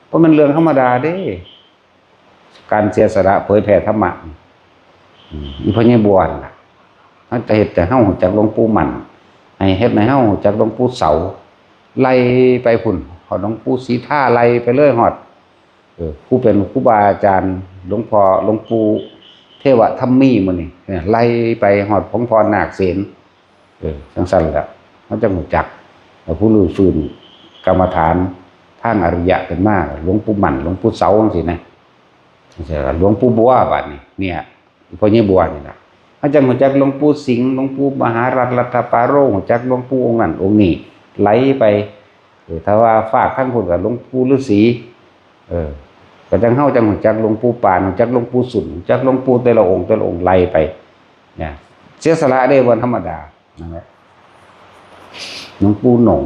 เพราะมันเรื่องธรรมดาเด้การเสียสละเผยแผ่ธรรมะอีพ่อใหญ่บัวน่ะเฮาจะเฮ็ดแต่เฮารู้จักหลวงปู่หมั่นให้เฮ็ดให้เฮารู้จักหลวงปู่เสาไล่ไปพุ่นฮอดหลวงปู่ศรีท่าไล่ไปเลยฮอดผู้เป็นครูบาอาจารย์หลวงปู่เทวะธัมมีมื้อนี้ไล่ไปฮอดของพรนาคเสนจังซั่นแหละเฮาจะรู้จักผู้รู้ฟื้นกรรมฐานทางอริยะเป็นมาหลวงปู่หมั่นหลวงปู่เสาจังซี่นะหลวงปู่บัวบัดนี้เนี่ยพ่อใหญ่บัวนี่ล่ะเฮาจังรู้จักหลวงปู่สิงห์หลวงปู่มหารัตปาโรรู้จักหลวงปู่องค์นั้นองค์นี้ไหลไปถ้าว่าฝากท่านพูดกับหลวงปู่ฤาษีก็จังเฮาจังรู้จักหลวงปู่ปานรู้จักหลวงปู่สุนรู้จักหลวงปู่แต่ละองค์ไล่ไปเนี่ยเสียสละได้บ่ธรรมดานั่นแหละหลวงปู่หนง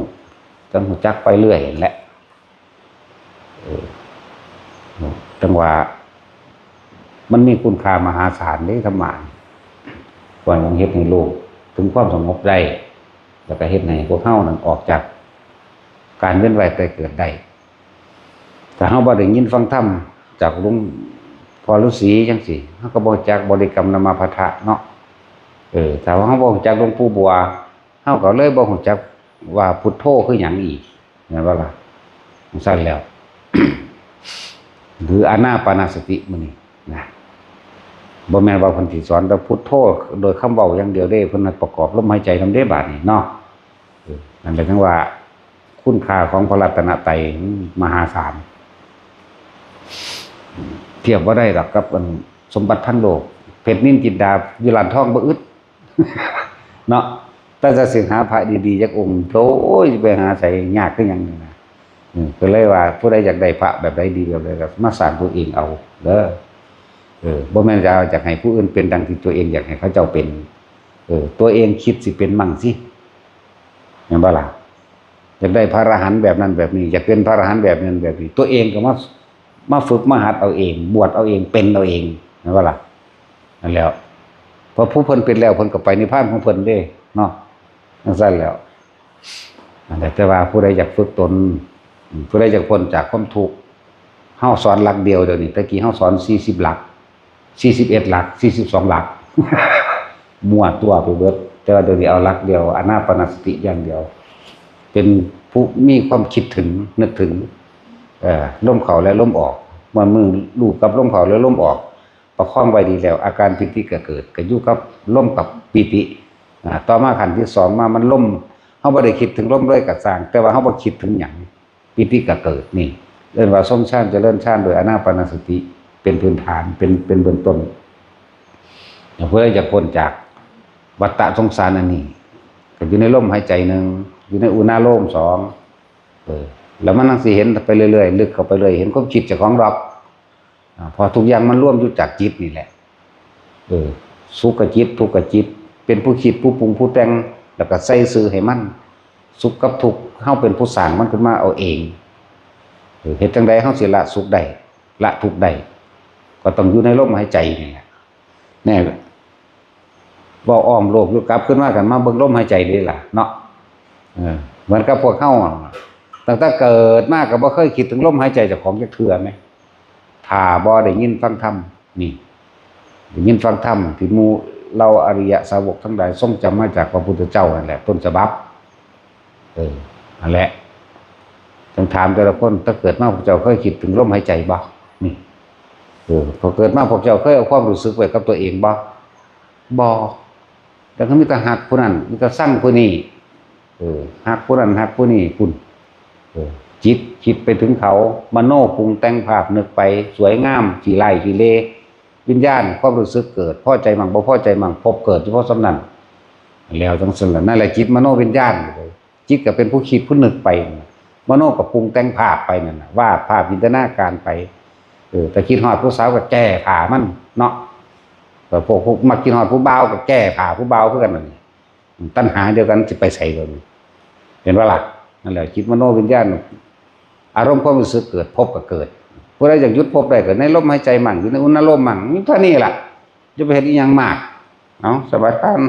จังรู้จักไปเรื่อยแหละจังว่ามันมีคุณค่ามหาศาลได้ธรรมะก่อนยังเฮ็ดให้โลกถึงความสงบได้แล้วก็เฮ็ดให้พวกเฮานั้นออกจากการเวียนว่ายตายเกิดได้ถ้าเฮาบ่ได้ยินฟังธรรมจากหลวงพ่อฤาษีจังซี่เฮาก็บ่จักบริกรรมนามพัทธะเนาะถ้าว่าเฮาบ่รู้จักหลวงปู่บัวเฮาก็เลยบ่รู้จักว่าพุทโธคือหยังอีกแม่นบ่ล่ะซั่นแล้ว หรืออานาปานสติมื้อนี้นะบ่แม่นว่าเพิ่นสิสอนแต่พุทโธโดยคำเว้าอย่างเดียวเด้เพิ่นประกอบลมหายใจนำเด้บาดนี้เนาะนั่นเป็นจังว่าคุณค่าของพระรัตนตรัยมหาศาลเทียบบ่ได้ดอกกับสมบัติทั้งโลกเพชรนิลจินดาอยู่ร้านทองบ่อึด เนาะแต่จะสิหาพระดีๆจักองค์โธ่ไปหาใส่ยากคือหยังนี่นะก็เลยว่าผู้ใดอยากได้พระแบบใดดีแบบใดก็มาสร้างตัวเองเอาเด้อบ่แม่นจะเอาจากให้ผู้อื่นเป็นดังที่ตัวเองอยากให้เขาเจ้าเป็นตัวเองคิดสิเป็นมั่งสิแม่นบ่ล่ะอยากได้พระอรหันต์แบบนั้นแบบนี้อยากเป็นพระอรหันต์แบบนั้นแบบนี้ตัวเองก็มาฝึกมาหัดเอาเองบวชเอาเองเป็นเอาเองแม่นบ่ล่ะนั่นแล้วพอผู้เพิ่นเป็นแล้วเพิ่นก็ไปนิพพานของเพิ่นเด้เนาะจังซั่นแล้วแต่ว่าผู้ใดอยากฝึกตนผู้ใดอยากพ้นจากความทุกข์เฮาสอนหลักเดียวเดี๋ยวนี้ตะกี้เฮาสอน40หลัก41หลัก42หลัก มั่วตัวไปเบิดแต่ว่าเดี๋ยวนี้เอาหลักเดียวอานาปานสติอย่างเดียวเป็นผู้มีความคิดถึงนึกถึงลมเข้าและลมออกเมื่อมือลูบกับลมเข้าและลมออกประคองไว้ดีแล้วอาการปิติก็เกิดก็อยู่กับลมกับปิติต่อมาขั้นที่2มามันลม เฮาบ่ได้คิดถึงลมเลยก็สร้างแต่ว่าเฮาบ่คิดถึงหยังปิติก็เกิดนี่เรียกว่าทรงฌานเจริญฌานโดยอานาปานสติเป็นพื้นฐานเป็นเบื้องต้นเพื่อจะพ้นจากวัฏฏะสงสารอันนี้ก็อยู่ในลมหายใจหนึ่งอยู่ในอุณาโลมสองแล้วมันนั่งสิเห็นไปเรื่อยๆลึกเข้าไปเลยเห็นความคิดเจ้าของดอกพอทุกอย่างมันร่วมอยู่จากจิตนี่แหละสุขกับจิตทุกข์กับจิตเป็นผู้คิดผู้ปรุงผู้แต่งแล้วก็ใส่ซื่อให้มันสุขกับทุกข์เฮาเป็นผู้สร้างมันขึ้นมาเอาเองเฮ็ดจังได๋เฮาสิละสุขได้ละทุกข์ได้ก็ต้องอยู่ในลมหายใจนี่แหละแน่บ่อ้อมโลกอยู่กลับขึ้นมากันมาเบิ่งลมหายใจนี่ล่ะเนาะเหมือนกับพวกเฮาตั้งแต่เกิดมาก็บ่เคยคิดถึงลมหายใจเจ้าของจักเทื่อแม้ถ้าบ่ได้ยินฟังธรรมนี่ได้ยินฟังธรรมที่หมู่เราอริยสาวกทั้งหลายทรงจำมาจากพระพุทธเจ้านั่นแหละต้นฉบับนั่นแหละต้องถามแต่ละคนถ้าเกิดมาพวกเจ้าเคยคิดถึงลมหายใจบ่นี่พอเกิดมาพวกเจ้าเคยเอาความรู้สึกไว้กับตัวเองบ่แต่ก็มีแต่หักผู้นั้นมีแต่สั่งผู้นี้หักผู้นั้นหักผู้นี้คุณจิตคิดไปถึงเขามโนปรุงแต่งภาพนึกไปสวยงามขี้ไล่ขี้เลวิญญาณความรู้สึกเกิดพอใจมั่งบ่พอใจมั่งพบเกิดเฉพาะสำนั้นแล้วจังซั่นล่ะนั่นแหละจิตมโนวิญญาณจิตก็เป็นผู้คิดผู้นึกไปมโนก็ปรุงแต่งภาพไปนั่นน่ะวาดภาพจินตนาการไปแต่คิดฮอดผู้สาวก็แก้ผ้ามันเนาะแต่พวกมักคิดฮอดผู้บ่าวก็แก้ผ้าผู้บ่าวคือกันนั่นตัณหาเดียวกันสิไปใส่กันเห็นว่าล่ะนั่นแหละจิตมโนวิญญาณอารมณ์ความรู้สึกเกิดพบก็เกิดผู้ใดอยากหยุดพบได้ก็ในลมหายใจมั่งอยู่ในอุณโลมมั่งมีเท่านี้ล่ะจะไปเฮ็ดอีหยังมากเอาสบายกัน